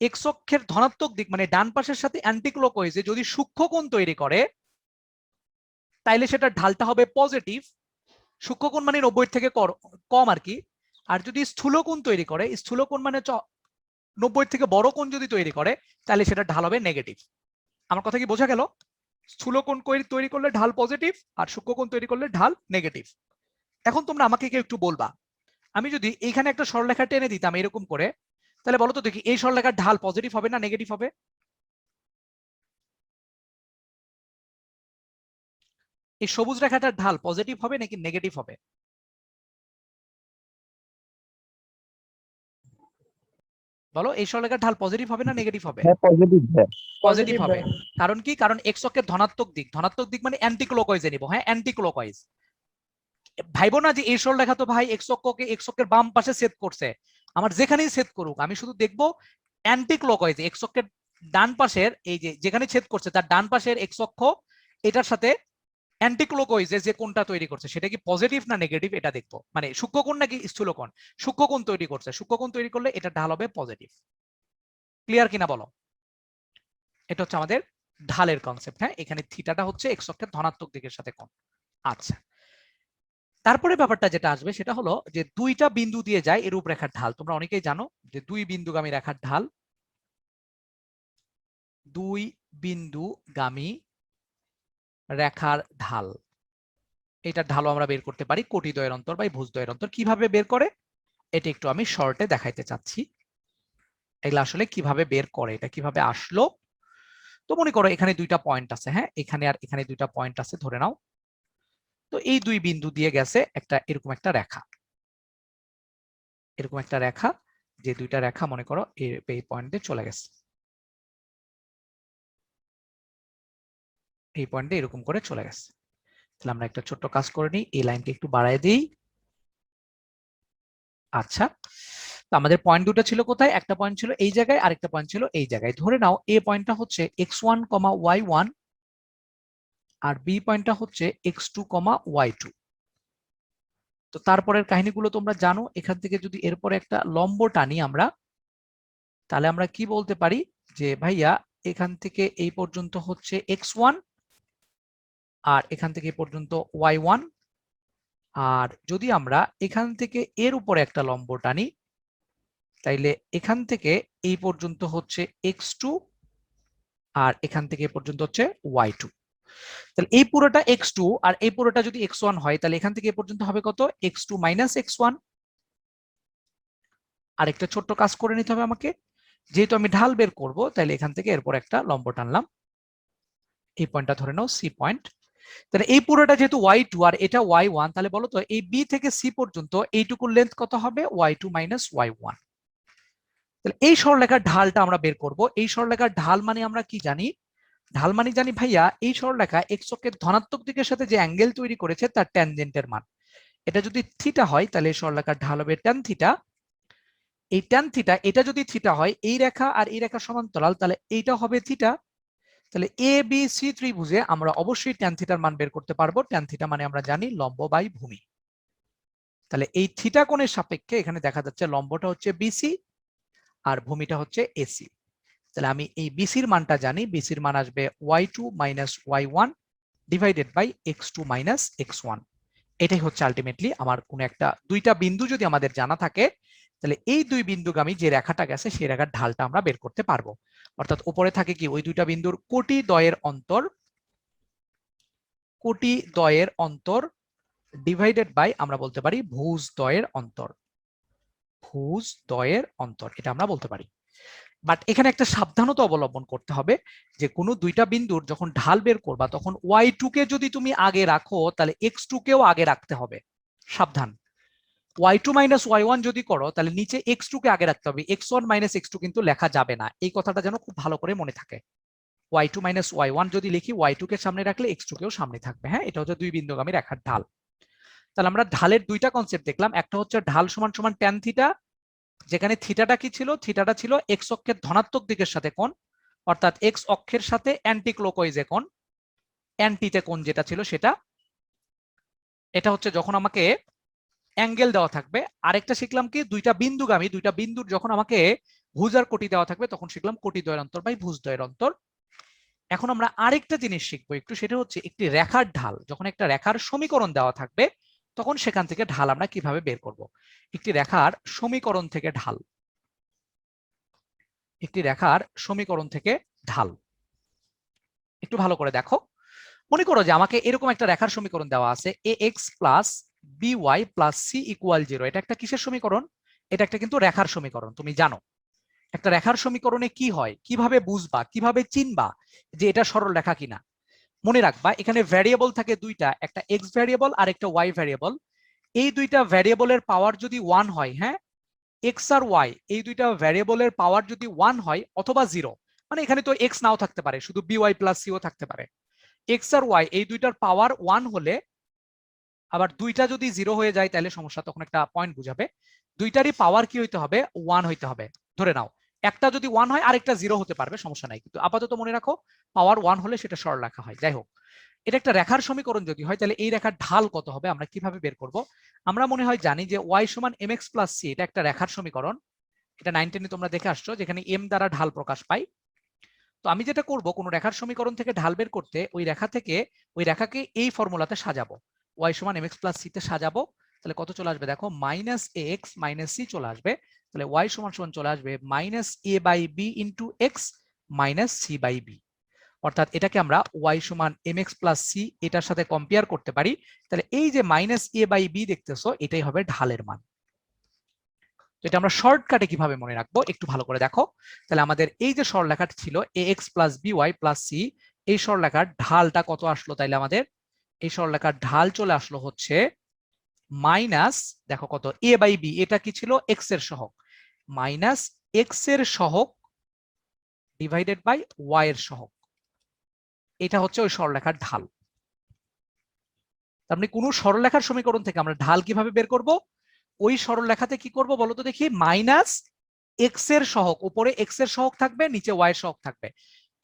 এক্স অক্ষের ধনাত্মক দিক মানে ডান পাশের সাথে অ্যান্টি ক্লকওয়াইজে যদি সূক্ষ্ম কোণ তৈরি করে, তাইলে সেটা ঢালটা হবে পজিটিভ। সূক্ষ্ম কোণ মানে 90 থেকে কম আর কি। আর যদি স্থূল কোণ তৈরি করে, স্থূল কোণ মানে 90 থেকে বড় কোণ যদি তৈরি করে, তাহলে সেটা ঢাল হবে নেগেটিভ। আমার কথা কি বোঝা গেল? স্থূল কোণ তৈরি করলে ঢাল পজিটিভ, আর সূক্ষ্ম কোণ তৈরি করলে ঢাল নেগেটিভ। এখন তোমরা আমাকে কি একটু বলবা, আমি যদি এইখানে একটা সরলরেখা টেনে দিতাম এরকম করে, তাহলে বলো তো দেখি এই সরলরেখার ঢাল পজিটিভ হবে না নেগেটিভ হবে? এই সবুজ রেখাটার ঢাল পজিটিভ হবে নাকি নেগেটিভ হবে? বলো, এই সরলরেখার ঢাল পজিটিভ হবে না নেগেটিভ হবে? হ্যাঁ পজিটিভ ভাই। পজিটিভ Positive হবে। ভাই। কারণ কি? কারণ এক্স অক্ষের ধনাত্মক দিক, ধনাত্মক দিক মানে অ্যান্টি ক্লকওয়াইজে নিব। হ্যাঁ, অ্যান্টি ক্লকওয়াইজ। ভাইবো না যে এই সরলরেখা তো ভাই এক্স অক্ষের বাম পাশে ছেদ করছে, আমার যেখানেই ছেদ করুক আমি শুধু দেখবো অ্যান্টি ক্লকওয়াইজে এক্স অক্ষের ডান পাশের এই যে যেখানে ছেদ করছে তার ডান পাশের এক্স অক্ষ এটার সাথে অ্যান্টি ক্লকওয়াইজে যে কোণটা তৈরি করছে সেটা কি পজিটিভ না নেগেটিভ এটা দেখবো। মানে সূক্ষ্মকোণ নাকি স্থূলকোণ? সূক্ষ্মকোণ তৈরি করছে, সূক্ষ্মকোণ তৈরি করলে এটা ঢাল হবে পজিটিভ। ক্লিয়ার কিনা বলো? এটা হচ্ছে আমাদের ঢালের কনসেপ্ট। হ্যাঁ, এখানে থিটাটা হচ্ছে এক্স অক্ষের ধনাত্মক দিকের সাথে কোণ। আচ্ছা, তারপরে ব্যাপারটা যেটা আসবে সেটা হলো যে দুইটা বিন্দু দিয়ে যায় এই রূপরেখার ঢাল। তোমরা অনেকেই জানো যে দুই বিন্দুগামী রেখার ঢাল, দুই বিন্দুগামী রেখার ঢাল, এটার ঢালও আমরা বের করতে পারি কোটিদ্বয়ের অন্তর বা ভুজদ্বয়ের অন্তর। কিভাবে বের করে এটা একটু আমি শর্টে দেখাইতে চাচ্ছি। এগুলো আসলে কিভাবে বের করে, এটা কিভাবে আসলো। তো মনে করো এখানে দুইটা পয়েন্ট আছে, হ্যাঁ এখানে আর এখানে দুইটা পয়েন্ট আছে ধরে নাও। তো এই দুই বিন্দু দিয়ে গেছে একটা এরকম একটা রেখা, এরকম একটা রেখা, যে দুইটা রেখা মনে করো এই পয়েন্ট দিয়ে চলে গেছে, এই পয়েন্টে এরকম করে চলে গেছে। তাহলে আমরা একটা ছোট্ট কাজ করে নিই, এই লাইনকে একটু বাড়ায় দিই। আচ্ছা, তো আমাদের পয়েন্ট দুটো ছিল কোথায়? একটা পয়েন্ট ছিল এই জায়গায়, আরেকটা পয়েন্ট ছিল এই জায়গায়। ধরে নাও এ পয়েন্টটা হচ্ছে x1, y1 আর বি পয়েন্টটা হচ্ছে x2, y2। তো তারপরের কাহিনীগুলো তোমরা জানো। এখান থেকে যদি এরপরে একটা লম্ব টানি আমরা, তাহলে আমরা কি বলতে পারি যে ভাইয়া এখান থেকে এই পর্যন্ত হচ্ছে x1 আর এখান থেকে এই পর্যন্ত y1, আর যদি আমরা এখান থেকে এর উপরে একটা লম্ব টানি তাইলে এখান থেকে এই পর্যন্ত হচ্ছে x2 আর এখান থেকে এই পর্যন্ত হচ্ছে y2। তাহলে এই পুরোটা x2 আর এই পুরোটা যদি x1 হয় তাহলে এখান থেকে এই পর্যন্ত হবে কত? x2 minus x1। আর একটা ছোট্ট কাজ করে নিতে হবে আমাকে, যেহেতু আমি ঢাল বের করব তাহলে এখান থেকে এরপর একটা লম্ব টানলাম, এই পয়েন্টটা ধরে নাও সি পয়েন্ট। তাহলে এই পুরোটা যেহেতু y2 আর এটা y1, তাহলে বলো তো এই বি থেকে সি পর্যন্ত এইটুকুর লেন্থ কত হবে? y2 minus y1। তাহলে এই সরলরেখার ঢালটা আমরা বের করব। এই সরলরেখার ঢাল মানে আমরা কি জানি? ঢাল মানে জানি ভাইয়া এই সরলরেখা এক্স অক্ষের ধনাত্মক দিকের সাথে যে অ্যাঙ্গেল তৈরি করেছে তার ট্যানজেন্টের মান। এটা যদি থিটা হয় তাহলে এই সরলরেখার ঢাল হবে ট্যান থিটা। এই ট্যান থিটা, এটা যদি থিটা হয় এই রেখা আর এই রেখা সমান্তরাল, তাহলে এইটা হবে থিটা। তাহলে এ বি সি ত্রিভুজে আমরা অবশ্যই ট্যান থিটার মান বের করতে পারবো। ট্যান থিটা মানে আমরা জানি লম্ব বাই ভূমি। তাহলে এই থিটা কোণের সাপেক্ষে এখানে দেখা যাচ্ছে লম্বটা হচ্ছে বিসি আর ভূমিটা হচ্ছে এসি। তাহলে আমি এই বিসির মানটা জানি, বিসির মান আসবে y2 minus y1 divided by x2 minus x1। এটাই হচ্ছে আলটিমেটলি আমার কোন একটা দুইটা বিন্দু যদি আমাদের জানা থাকে তাহলে এই দুই বিন্দুগামী যে রেখাটা গেছে সেই রেখার ঢালটা আমরা বের করতে পারবো। অর্থাৎ উপরে থাকে কি ওই দুইটা বিন্দুর কোটি দ্বয়ের অন্তর, কোটি দ্বয়ের অন্তর ডিভাইডেড বাই আমরা বলতে পারি ভুজ দ্বয়ের অন্তর, ভুজ দ্বয়ের অন্তর এটা আমরা বলতে পারি। বাট এখানে একটা সাবধানতা অবলম্বন করতে হবে যে কোনো দুইটা বিন্দুর যখন ঢাল বের করবা তখন y2 কে যদি তুমি আগে রাখো তাহলে x2 কেও আগে রাখতে হবে। সাবধান, y2 মাইনাস y1 যদি করো তাহলে নিচে x2 কে আগে রাখতে হবে, x1 মাইনাস x2 কিন্তু লেখা যাবে না। এই কথাটা যেন খুব ভালো করে মনে থাকে। y2 মাইনাস y1 যদি লিখি y2 কে সামনে রাখলে x2 কেও সামনে থাকবে। হ্যাঁ, এটা হচ্ছে দুই বিন্দুগামী রেখার ঢাল। তাহলে আমরা ঢালের দুইটা কনসেপ্ট দেখলাম, একটা হচ্ছে ঢাল সমান সমান ট্যান থিটা, যেখানে থিটাটা কি ছিল? থিটাটা ছিল এক্স অক্ষের ধনাত্মক দিকের সাথে কোণ, অর্থাৎ এক্স অক্ষের সাথে অ্যান্টি ক্লকওয়াইজে কোণ, অ্যান্টিতে কোণ যেটা ছিল সেটা। এটা হচ্ছে যখন আমাকে অ্যাঙ্গেল দেওয়া থাকবে। আরেকটা শিখলাম কি দুইটা বিন্দুগামী, দুইটা বিন্দুর যখন আমাকে ভুজ আর কোটি দেওয়া থাকবে তখন শিখলাম কোটি দ্বয়ের অন্তর বাই ভুজ দ্বয়ের অন্তর। এখন আমরা আরেকটা জিনিস শিখবো একটু, সেটা হচ্ছে একটি রেখার ঢাল, যখন একটা রেখার সমীকরণ দেওয়া থাকবে তখন সেখান থেকে ঢাল আমরা কিভাবে বের করব। একটি রেখার সমীকরণ থেকে ঢাল, একটি রেখার সমীকরণ থেকে ঢাল একটু ভালো করে দেখো। মনে করো যে আমাকে এরকম একটা রেখার সমীকরণ দেওয়া আছে ax plus by plus c equal 0। এটা একটা কিসের সমীকরণ? এটা একটা কিন্তু রেখার সমীকরণ। তুমি জানো একটা রেখার সমীকরণে কি হয়, কিভাবে বুঝবা, কিভাবে চিনবা যে এটা সরল রেখা কিনা? মনে রাখবা এখানে ভ্যারিয়েবল থাকে দুইটা, একটা এক্স ভ্যারিয়েবল আর একটা ওয়াই ভ্যারিয়েবল। এই দুইটা ভ্যারিয়েবলের পাওয়ার যদি 1 হয়, হ্যাঁ, এক্স আর ওয়াই এই দুইটা ভ্যারিয়েবলের পাওয়ার যদি 1 হয় অথবা 0, মানে এখানে তো এক্স নাও থাকতে পারে, শুধু বিওয়াই প্লাস সিও থাকতে পারে। এক্স আর ওয়াই এই দুইটার পাওয়ার 1 হলে, আবার দুইটা যদি 0 হয়ে যায় তাহলে সমস্যা, তখন একটা পয়েন্ট বুঝাবে। দুইটারই পাওয়ার কি হইতে হবে? 1 হইতে হবে। ধরে নাও একটা যদি 1 হয় আরেকটা 0 হতে পারবে, সমস্যা নাই, কিন্তু আপাতত মনে রাখো পাওয়ার 1 হলে সেটা সরলরেখা হয়। যাই হোক, এটা একটা রেখার সমীকরণ যদি হয় তাহলে এই রেখার ঢাল কত হবে আমরা কিভাবে বের করব? আমরা মনে হয় জানি যে y সমান mx প্লাস c, এটা একটা রেখার সমীকরণ। এটা 9 10 তোমরা দেখে আসছো, যেখানে m দ্বারা ঢাল প্রকাশ পায়। তো আমি যেটা করব, কোন রেখার সমীকরণ থেকে ঢাল বের করতে ওই রেখাকে এই ফর্মুলাতে সাজাবো, y সমান mx প্লাস c তে সাজাবো। তাহলে কত চলে আসবে দেখো, মাইনাস ax মাইনাস c চলে আসবে। তাহলে y সমান সমান চলে আসবে minus a by b into x minus c by b। অর্থাৎ এটাকে আমরা y সমান mx প্লাস c এটার সাথে কম্পেয়ার করতে পারি। তাহলে এই যে মাইনাস a বাই b দেখতেছো, এটাই হবে ঢালের মান। এটা আমরা শর্টকাটে কিভাবে মনে রাখবো একটু ভালো করে দেখো। তাহলে আমাদের এই যে সরলরেখাটা ছিল ax plus by plus c, এই সরলরেখার ঢালটা কত আসলো? তাইলে আমাদের এই সরলরেখার ঢাল চলে আসলো হচ্ছে মাইনাস, দেখো কত, a বাই b, এটা কি ছিল? x এর সহগ, মাইনাস x এর সহগ ডিভাইডেড বাই y এর সহগ। এটা হচ্ছে ওই সরলরেখার ঢাল। তার মানে কোনো সরলরেখার সমীকরণ থেকে আমরা ঢাল কিভাবে বের করব? ওই সরলরেখাতে কি করব বলতো দেখি, মাইনাস এক্স এর সহগ, উপরে এক্স এর সহগ থাকবে, নিচে ওয়াই এর সহগ থাকবে।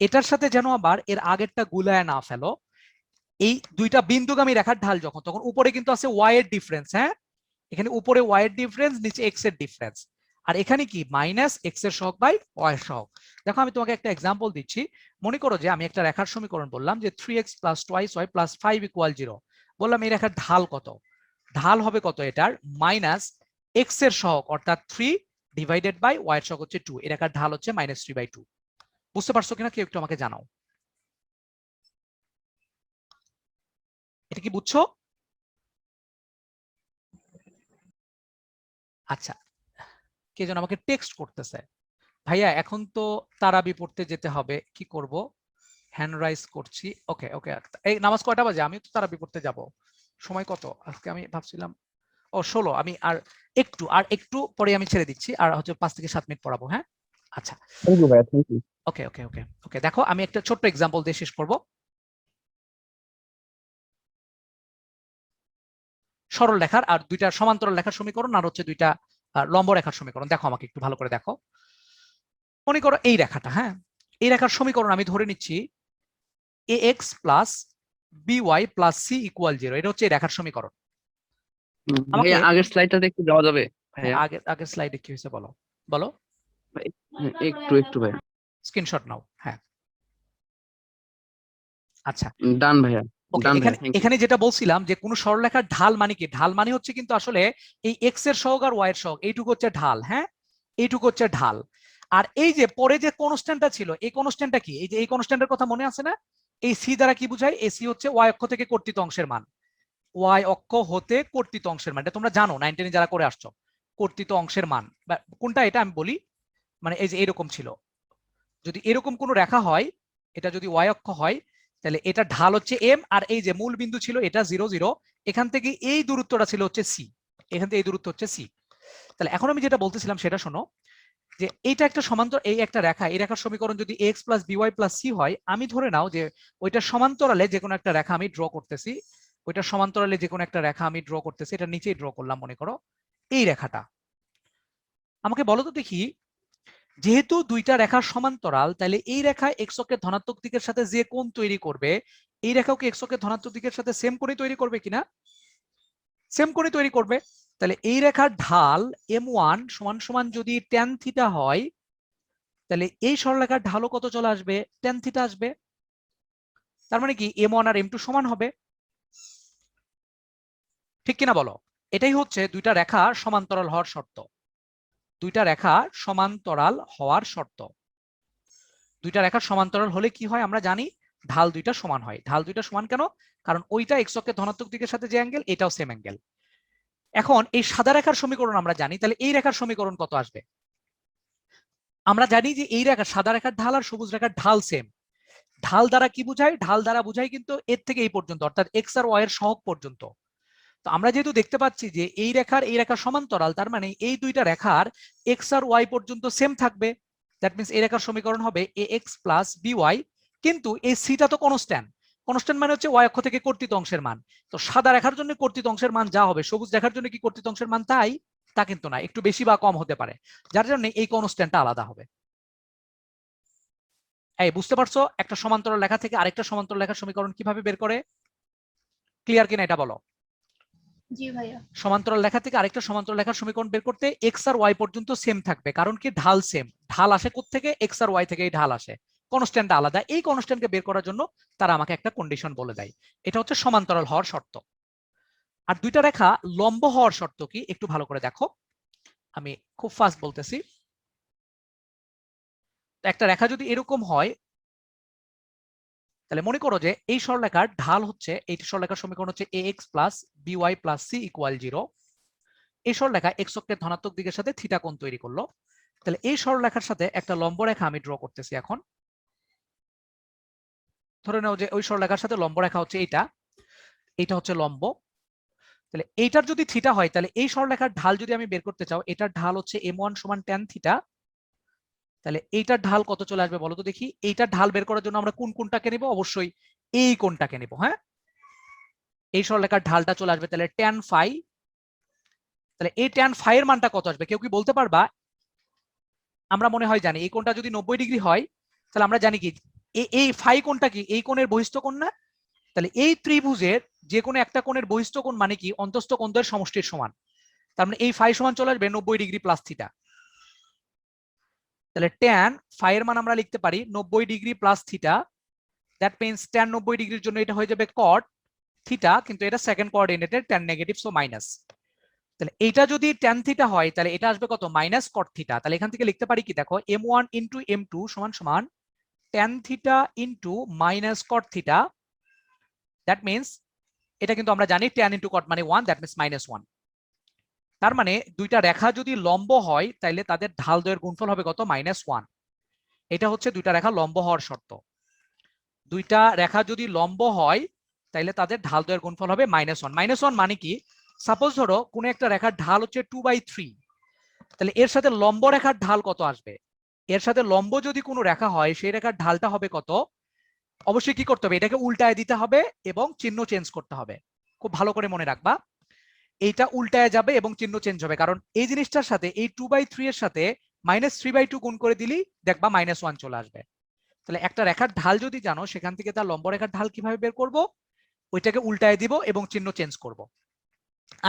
এটার সাথে যেন আবার এর আগেরটা গুলায় না ফেলো। এই দুইটা বিন্দুগামী রেখার ঢাল যখন, তখন উপরে কিন্তু আছে ওয়াই এর ডিফারেন্স, হ্যাঁ, এখানে উপরে ওয়াই এর ডিফারেন্স, নিচে এক্স এর ডিফারেন্স, আর এখানে কি মাইনাস এক্স এর সহগ বাই ওয়াই এর সহগ। দেখো আমি তোমাকে একটা এক্সাম্পল দিচ্ছি। মনে করো যে আমি একটা রেখার সমীকরণ বললাম যে 3x plus twice y plus 5 equal 0। বললাম এই রেখার ঢাল কত? ঢাল হবে কত এটার? মাইনাস এক্স এর সহগ অর্থাৎ 3 ডিভাইডেড বাই ওয়াই এর সহগ হচ্ছে 2। এর একার ঢাল হচ্ছে মাইনাস 3/2। বুঝতে পারছো কিনা কেউ একটু আমাকে জানাও, এটা কি বুঝছো? আচ্ছা, কে যেন আমাকে টেক্সট করতেছে, ভাইয়া এখন তো তারাবি পড়তে যেতে হবে, কি করব? হ্যান্ড রাইজ করছি। ওকে ওকে, এই নামাজ কয়টা বাজে? আমি তো তারাবি পড়তে যাব, সময় কত আজকে? আমি ভাবছিলাম 16, আমি আর একটু পরে আমি ছেড়ে দিচ্ছি, আর হচ্ছে 5 থেকে 7 মিনিট পড়াবো, হ্যাঁ। আচ্ছা, থ্যাংক ইউ ভাইয়া, থ্যাংক ইউ। ওকে ওকে ওকে ওকে, দেখো আমি একটা ছোট্ট এক্সাম্পল দিয়ে শেষ করব। সরল রেখার আর দুইটা সমান্তরাল রেখার সমীকরণ, আর হচ্ছে দুইটা লম্ব রেখার সমীকরণ। দেখো আমাকে একটু ভালো করে দেখো। মনে করো এই রেখাটা, হ্যাঁ, এই রেখার সমীকরণ আমি ধরে নিচ্ছি ax plus by plus c equal 0। এটা হচ্ছে এই রেখার সমীকরণ। ভাইয়া আগের স্লাইডটাতে একটু যাওয়া যাবে ভাইয়া? আগের স্লাইডে কি হয়েছে বলো বলো। একটু ভাইয়া, স্ক্রিনশট নাও, হ্যাঁ। আচ্ছা, ডান ভাইয়া, ওকে, ডান ভাইয়া, এখানে থ্যাংক ইউ। এখানে যেটা বলছিলাম যে কোন সরলরেখার ঢাল মানে কি? ঢাল মানে হচ্ছে কিন্তু আসলে এই এক্স এর সহগ আর ওয়াই এর সহগ, এইটুকু হচ্ছে ঢাল, হ্যাঁ, এইটুকু হচ্ছে ঢাল। আর এই যে পরে যে কনস্ট্যান্টটা ছিল, এই কনস্ট্যান্টটা কি? এই যে এই কনস্ট্যান্টের কথা মনে আছে না? এই সি দ্বারা কি বোঝায়? এই সি হচ্ছে ওয়াই অক্ষ থেকে কর্তৃত অংশের মান, ওয়াই অক্ষ হতে কর্তৃত অংশের মান। এটা তোমরা জানো 9 10 যারা করে আসছো, কর্তৃত অংশের মান কোনটা এটা আমি বলি। মানে এই যে এরকম ছিল, যদি এরকম কোনো রেখা হয়, এটা যদি ওয়াই অক্ষ হয়, তাহলে এটা ঢাল হচ্ছে এম, আর এই যে মূল বিন্দু ছিল এটা 0 0, এখান থেকে এই দূরত্বটা ছিল হচ্ছে সি, এখান থেকে এই দূরত্ব হচ্ছে সি। তাহলে এখন আমি যেটা বলতেছিলাম সেটা শোনো, যে এইটা একটা সমান্তর, এই একটা রেখা, এই রেখার সমীকরণ যদি x plus b y plus c হয়, আমি ধরে নাও যে ওইটা সমান্তরালে যে কোনো একটা রেখা আমি ড্র করতেছি, ওইটা সমান্তরালে যে কোনো একটা রেখা আমি ড্র করতেছি, এটা নিচেই ড্র করলাম মনে করো এই রেখাটা। আমাকে বলো তো দেখি, যেহেতু দুইটা রেখা সমান্তরাল, তাহলে এই রেখায় এক্স অক্ষের ধনাত্মক দিকের সাথে যে কোণ তৈরি করবে, এই রেখাও কি এক্স অক্ষের ধনাত্মক দিকের সাথে সেম কোণই তৈরি করবে কিনা? সেম কোণই তৈরি করবে। তাহলে এই রেখার ঢাল m1 সমান সমান যদি tan থিটা হয়, তাহলে এই সরলরেখার ঢালও কত চলে আসবে? tan থিটা আসবে। তার মানে কি m1 আর m2 সমান হবে, ঠিক কিনা বলো? এটাই হচ্ছে দুইটা রেখা সমান্তরাল হওয়ার শর্ত। দুইটা রেখা সমান্তরাল হওয়ার শর্ত। দুইটা রেখা সমান্তরাল হলে কি হয় আমরা জানি, ঢাল দুইটা সমান হয়। ঢাল দুইটা সমান কেন? কারণ ওইটা এক্স অক্ষের ধনাত্মক দিকের সাথে যে অ্যাঙ্গেল, এটাও সেম অ্যাঙ্গেল। এখন এই সাদা রেখার সমীকরণ আমরা জানি, তাহলে এই রেখার সমীকরণ কত আসবে? আমরা জানি যে এই রেখা, সাদা রেখার ঢাল আর সবুজ রেখার ঢাল সেম। ঢাল দ্বারা কি বোঝায়? ঢাল দ্বারা বোঝায় কিন্তু এর থেকে এই পর্যন্ত, অর্থাৎ এক্স আর ওয়াই এর সহগ পর্যন্ত। তো আমরা যেহেতু দেখতে পাচ্ছি যে এই রেখার সমান্তরাল, তার মানে এই দুইটা রেখার এক্স আর ওয়াই পর্যন্ত সেম থাকবে। দ্যাট মিন্স এই রেখার সমীকরণ হবে এ এক্স প্লাস বিওয়াই, কিন্তু এই সিটা তো কনস্ট্যান্ট। কনস্ট্যান্ট মানে হচ্ছে ওয়াই অক্ষ থেকে কর্তৃত অংশের মান। তো সাদা রেখার জন্য কর্তৃত অংশের মান যা হবে, সবুজ রেখার জন্য কি কর্তৃত অংশের মান তাই? তা কিন্তু না, একটু বেশি বা কম হতে পারে, যার জন্য এই কনস্ট্যান্টটা আলাদা হবে। এই বুঝতে পারছো একটা সমান্তরাল রেখা থেকে আরেকটা সমান্তরাল রেখার সমীকরণ কিভাবে বের করে? ক্লিয়ার কিনা এটা বলো। জি ভাইয়া। সমান্তরাল রেখা থেকে আরেকটা সমান্তরাল রেখার সমীকরণ বের করতে এক্স আর ওয়াই পর্যন্ত সেম থাকবে, কারণ কি ঢাল সেম। ঢাল আসে কোত্থেকে? এক্স আর ওয়াই থেকে এই ঢাল আসে, কনস্ট্যান্টটা আলাদা। এই কনস্ট্যান্টকে বের করার জন্য তারা আমাকে একটা কন্ডিশন বলে দেয়, এটা হচ্ছে সমান্তরাল হওয়ার শর্ত। আর দুইটা রেখা লম্ব হওয়ার শর্ত কি একটু ভালো করে দেখো, আমি খুব ফাস্ট বলতেছি। একটা রেখা যদি এরকম হয়, তাহলে মনে করো যে এই সরলরেখার ঢাল হচ্ছে, এই সরলরেখার সমীকরণ হচ্ছে ax plus by plus c equal 0। এই সরলরেখা এক্স অক্ষের ধনাত্মক দিকের সাথে থিটা কোণ তৈরি করলো। তাহলে এই সরলরেখার সাথে একটা লম্ব রেখা আমি ড্র করতেছি এখন। ধরে নাও যে ওই সরলরেখার সাথে লম্ব রেখা হচ্ছে এইটা হচ্ছে লম্ব। তাহলে এইটার যদি থিটা হয়, তাহলে এই সরলরেখার ঢাল যদি আমি বের করতে চাও, এটার ঢাল হচ্ছে m1 সমান tan থিটা। তাহলে এইটার ঢাল কত চলে আসবে বলো তো দেখি? এইটার ঢাল বের করার জন্য আমরা কোন কোণটাকে নেব? অবশ্যই এই কোণটাকে নেব। হ্যাঁ, এই সরলরেখার ঢালটা চলে আসবে তাহলে tan phi। তাহলে এই tan phi এর মানটা কত আসবে কেউ কি বলতে পারবা? আমরা মনে হয় জানি এই কোণটা যদি 90 ডিগ্রি হয়, তাহলে আমরা জানি কি এই phi কোণটা কি এই কোণের বহিস্থ কোণ না? তাহলে এই ত্রিভুজের যে কোনো একটা কোণের বহিস্থ কোণ মানে কি অন্তস্থ কোণদ্বয়ের সমষ্টির সমান। তার মানে এই phi সমান চলে আসবে 90 ডিগ্রি প্লাস থিটা। তাহলে tan phi এর মান আমরা লিখতে পারি 90 degree plus theta. That means tan 90 ডিগ্রির জন্য এটা হয়ে যাবে cot থিটা, কিন্তু এটা সেকেন্ড কোঅর্ডিনেটের tan নেগেটিভ, সো মাইনাস। তাহলে এইটা যদি tan থিটা হয়, তাহলে এটা আসবে কত? Minus cot theta. তাহলে এখান থেকে লিখতে পারি কি দেখো, m1 ইনটু m2 সমান সমান tan theta into minus cot theta. That means এটা কিন্তু আমরা জানি tan ইনটু cot মানে 1, দ্যাট মিন্স মাইনাস 1। তার মানে দুইটা রেখা যদি লম্ব হয়, তাহলে তাদের ঢাল দ্বয়ের গুণফল হবে কত? মাইনাস 1। এটা হচ্ছে দুইটা রেখা লম্ব হওয়ার শর্ত। দুইটা রেখা যদি লম্ব হয়, তাহলে তাদের ঢাল দ্বয়ের গুণফল হবে মাইনাস 1। মাইনাস 1 মানে কি? সাপোজ ধরো কোন একটা রেখার ঢাল হচ্ছে 2/3, তাহলে এর সাথে লম্ব রেখার ঢাল কত আসবে? এর সাথে লম্ব যদি কোনো রেখা হয়, সেই রেখার ঢালটা হবে কত? অবশ্যই কি করতে হবে? এটাকে উল্টায় দিতে হবে এবং চিহ্ন চেঞ্জ করতে হবে। খুব ভালো করে মনে রাখবা, এইটা উল্টায় যাবে এবং চিহ্ন চেঞ্জ হবে, কারণ এই জিনিসটার সাথে এই 2/3 এর সাথে -3/2 গুণ করে দিলেই দেখবা -1 চলে আসবে। তাহলে একটা রেখার ঢাল যদি জানো, সেখান থেকে তার লম্ব রেখার ঢাল কিভাবে বের করব? ওইটাকে উল্টায় দিব এবং চিহ্ন চেঞ্জ করব।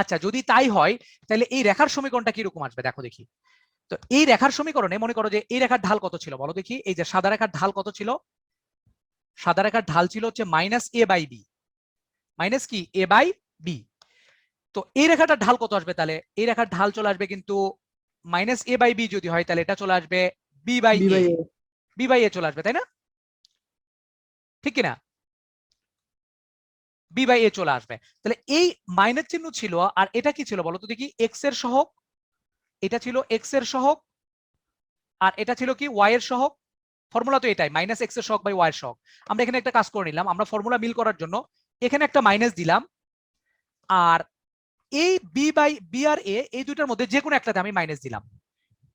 আচ্ছা, যদি তাই হয়, তাহলে এই রেখার সমীকরণটা কিরকম আসবে দেখো দেখি। তো এই রেখার সমীকরণে মনে করো যে এই রেখার ঢাল কত ছিল বলো দেখি? এই যে সাদা রেখার ঢাল কত ছিল? সাদা রেখার ঢাল ছিল হচ্ছে -a/b। মাইনাস কি? a/b। তো এই রেখাটার ঢাল কত আসবে? তাহলে এই রেখার ঢাল চলে আসবে কিন্তু -a/b যদি হয়, তাহলে এটা চলে আসবে b/a চলে আসবে, তাই না? ঠিক কিনা? b/a চলে আসবে। তাহলে এই মাইনাস চিহ্ন ছিল, আর এটা কি ছিল বলতো দেখি? x এর সহগ। এটা ছিল x এর সহগ, আর এটা ছিল কি? y এর সহগ। ফর্মুলা তো এটাই, -x এর সহগ বাই y এর সহগ। আমরা এখানে একটা কাজ করে নিলাম, আমরা ফর্মুলা মিল করার জন্য এখানে একটা মাইনাস দিলাম, আর এই b আর a এই দুইটার মধ্যে যে কোনো একটাতে আমি মাইনাস দিলাম।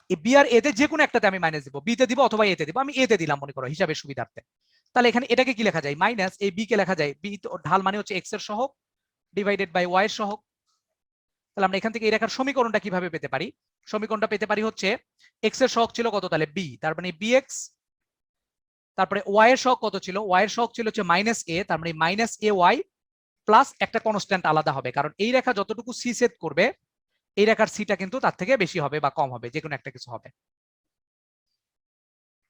এই b আর a তে যে কোনো একটাতে আমি মাইনাস দিব, b তে দিব অথবা a তে দিব। আমি a তে দিলাম মনে করো হিসাবের সুবিধার্থে। তাহলে এখানে এটাকে কি লেখা যায়? মাইনাস এই b কে লেখা যায়, b ঢাল মানে হচ্ছে x এর সহগ ডিভাইডেড বাই y এর সহগ। তাহলে আমরা এখান থেকে এই রেখার সমীকরণটা কিভাবে পেতে পারি? সমীকরণটা পেতে পারি হচ্ছে x এর সহগ ছিল কত? তাহলে b, তার মানে bx। তারপরে y এর সহগ কত ছিল? y এর সহগ ছিল হচ্ছে -a, তার মানে -ay প্লাস একটা কনস্ট্যান্ট আলাদা হবে, কারণ এই রেখা যতটুকু c ছেদ করবে, এই রেখার সিটা কিন্তু তার থেকে বেশি হবে বা কম হবে, যে কোনো একটা কিছু হবে।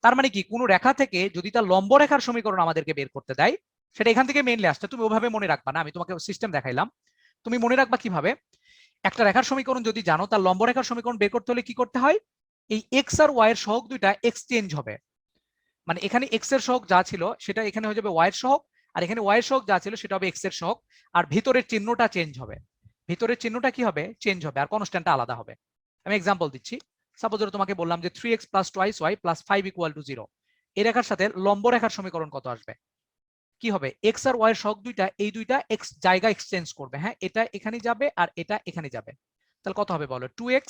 তার মানে কি? কোন রেখা থেকে যদি তার লম্ব রেখার সমীকরণ আমাদেরকে বের করতে দেয়, সেটা এখান থেকে মেইনলি আসছে। তুমি ওভাবে মনে রাখবা না, আমি তোমাকে সিস্টেম দেখাইলাম। তুমি মনে রাখবা কিভাবে? একটা রেখার সমীকরণ যদি জানো, তার লম্ব রেখার সমীকরণ বের করতে হলে কি করতে হয়? এই এক্স আর ওয়াই এর সহগ দুইটা এক্সচেঞ্জ হবে। মানে এখানে এক্স এর সহগ যা ছিল সেটা এখানে হয়ে যাবে ওয়াই এর সহগ, আর এখানে ওয়াই এর সহগ যা ছিল সেটা হবে এক্স এর সহগ, আর ভিতরের চিহ্নটা চেঞ্জ হবে। ভিতরের চিহ্নটা কি হবে? চেঞ্জ হবে, আর কনস্ট্যান্টটা আলাদা হবে। আমি এক্সাম্পল দিচ্ছি। সাপোজ ধরো তোমাকে বললাম যে 3x + 2y + 5 = 0। এই রেখার সাথে লম্ব রেখার সমীকরণ কত আসবে? কি হবে? এক্স আর ওয়াই এর সহগ দুইটা, এই দুইটা এক্স জায়গা এক্সচেঞ্জ করবে। হ্যাঁ, এটা এখানে যাবে আর এটা এখানে যাবে, তাহলে কত হবে বলো? 2x,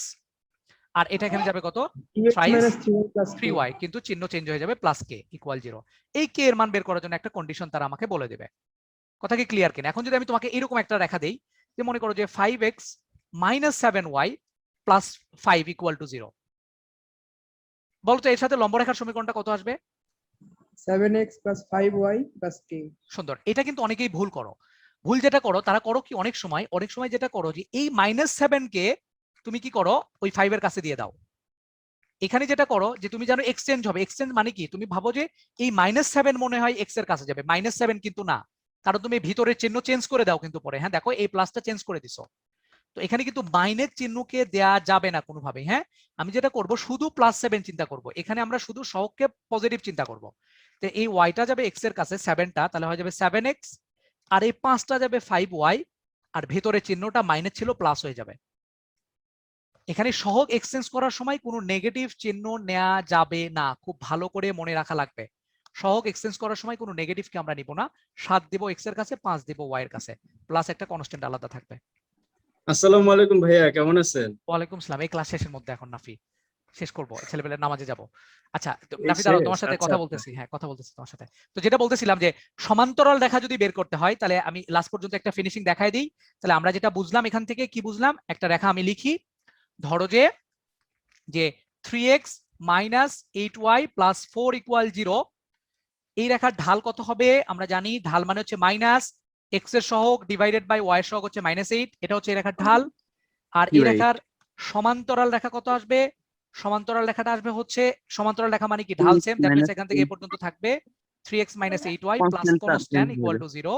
আর এটা এখানে যাবে কত? 2x thrice minus 3y plus 3y, কিন্তু চিহ্ন চেঞ্জ হয়ে যাবে, প্লাস কে ইকুয়াল 0। এই কে এর মান বের করার জন্য একটা কন্ডিশন তারা আমাকে বলে দেবে। কথা কি ক্লিয়ার কিনা? এখন যদি আমি তোমাকে এরকম একটা রেখা দেই, যে মনে করো যে 5x minus 7y plus 5 equal to 0, বলতো এর সাথে লম্ব রেখার সমীকরণটা কত আসবে? 7x plus 5y plus k। সুন্দর। এটা কিন্তু অনেকেই ভুল করো। ভুল যেটা করো তারা করো কি, অনেক সময় যেটা করো যে এই -7 কে তুমি কি করো, ওই 5 এর কাছে দিয়ে দাও। এখানে যেটা করো যে তুমি জানো এক্সচেঞ্জ হবে। এক্সচেঞ্জ মানে কি? তুমি ভাবো যে এই -7 মনে হয় x এর কাছে যাবে, -7 কিন্তু না, কারণ তুমি ভিতরের চিহ্ন চেঞ্জ করে দাও কিন্তু পরে। হ্যাঁ, দেখো এই প্লাসটা চেঞ্জ করে দিছো, তো এখানে কিন্তু মাইনাস চিহ্নকে দেয়া যাবে না কোনোভাবেই। হ্যাঁ, আমি যেটা করব শুধু +7 চিন্তা করব, এখানে আমরা শুধু সহগকে পজিটিভ চিন্তা করব। তো এই ওয়াইটা যাবে এক্স এর কাছে 7টা, তাহলে হয়ে যাবে 7x, আর এই 5টা যাবে 5y, আর ভেতরে চিহ্নটা মাইনাস ছিল প্লাস হয়ে যাবে। এখানে সহগ এক্সচেঞ্জ করার সময় কোনো নেগেটিভ চিহ্ন নেওয়া যাবে না, খুব ভালো করে মনে রাখা লাগবে। সহগ এক্সচেঞ্জ করার সময় কোনো নেগেটিভকে আমরা নিব না। 7 দেব এক্স এর কাছে, 5 দেব ওয়াই এর কাছে, প্লাস একটা কনস্ট্যান্ট আলাদা থাকবে। আসসালামু আলাইকুম ভাইয়া, কেমন আছেন? ওয়ালাইকুম সালাম। এই ক্লাস শেষের মধ্যে এখন নাফি শেষ করব, ছেলেবেলার নামাজে যাব। আচ্ছা এই নাফি দাঁড়াও, শেষ? তোমার সাথে আচ্ছা, কথা আচ্ছা। বলতেছি। হ্যাঁ, কথা বলতেছি তোমার সাথে। তো যেটা বলতেছিলাম যে সমান্তরাল রেখা যদি বের করতে হয়, তাহলে আমি লাস্ট পর্যন্ত একটা ফিনিশিং দেখাই দিই। তাহলে আমরা যেটা বুঝলাম এখান থেকে, কি বুঝলাম? একটা রেখা আমি লিখি, ধরো যে 3x minus 8y plus 4 equal 0, এই রেখার ঢাল কত হবে? আমরা জানি ঢাল মানে হচ্ছে মাইনাস x এর সহগ ডিভাইডেড বাই y এর সহগ হচ্ছে -8, এটা হচ্ছে এই রেখার ঢাল। আর এই রেখার সমান্তরাল রেখা কত আসবে? সমান্তরাল রেখাটা আসবে হচ্ছে, সমান্তরাল রেখা মানে কি? ঢাল সেম, দ্যাট মিন্স এখান থেকে এই পর্যন্ত থাকবে 3x minus 8y plus constant equal to 0।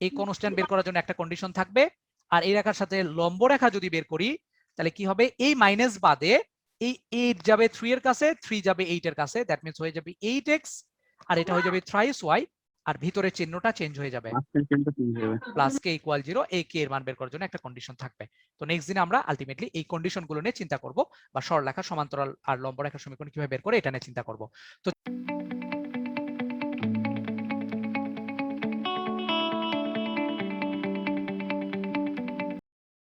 এই কনস্ট্যান্ট বের করার জন্য একটা কন্ডিশন থাকবে। আর এই রেখার সাথে লম্ব রেখা যদি বের করি, তাহলে কি হবে? এই মাইনাস বাদে এই 8 যাবে 3 এর কাছে, 3 যাবে 8 এর কাছে, দ্যাট মিন্স হয়ে যাবে 8x, আর এটা হয়ে যাবে thrice y, আর ভিতরে চিহ্নটা চেঞ্জ হয়ে যাবে, প্লাস কে ইকুয়াল 0। এই কে এর মান বের করার জন্য একটা কন্ডিশন থাকবে। তো নেক্সট দিনে আমরা আলটিমেটলি এই কন্ডিশন গুলো নিয়ে চিন্তা করব, বা সরলরেখা, সমান্তরাল আর লম্ব রেখার সমীকরণ কিভাবে বের করে এটা নিয়ে চিন্তা করব। তো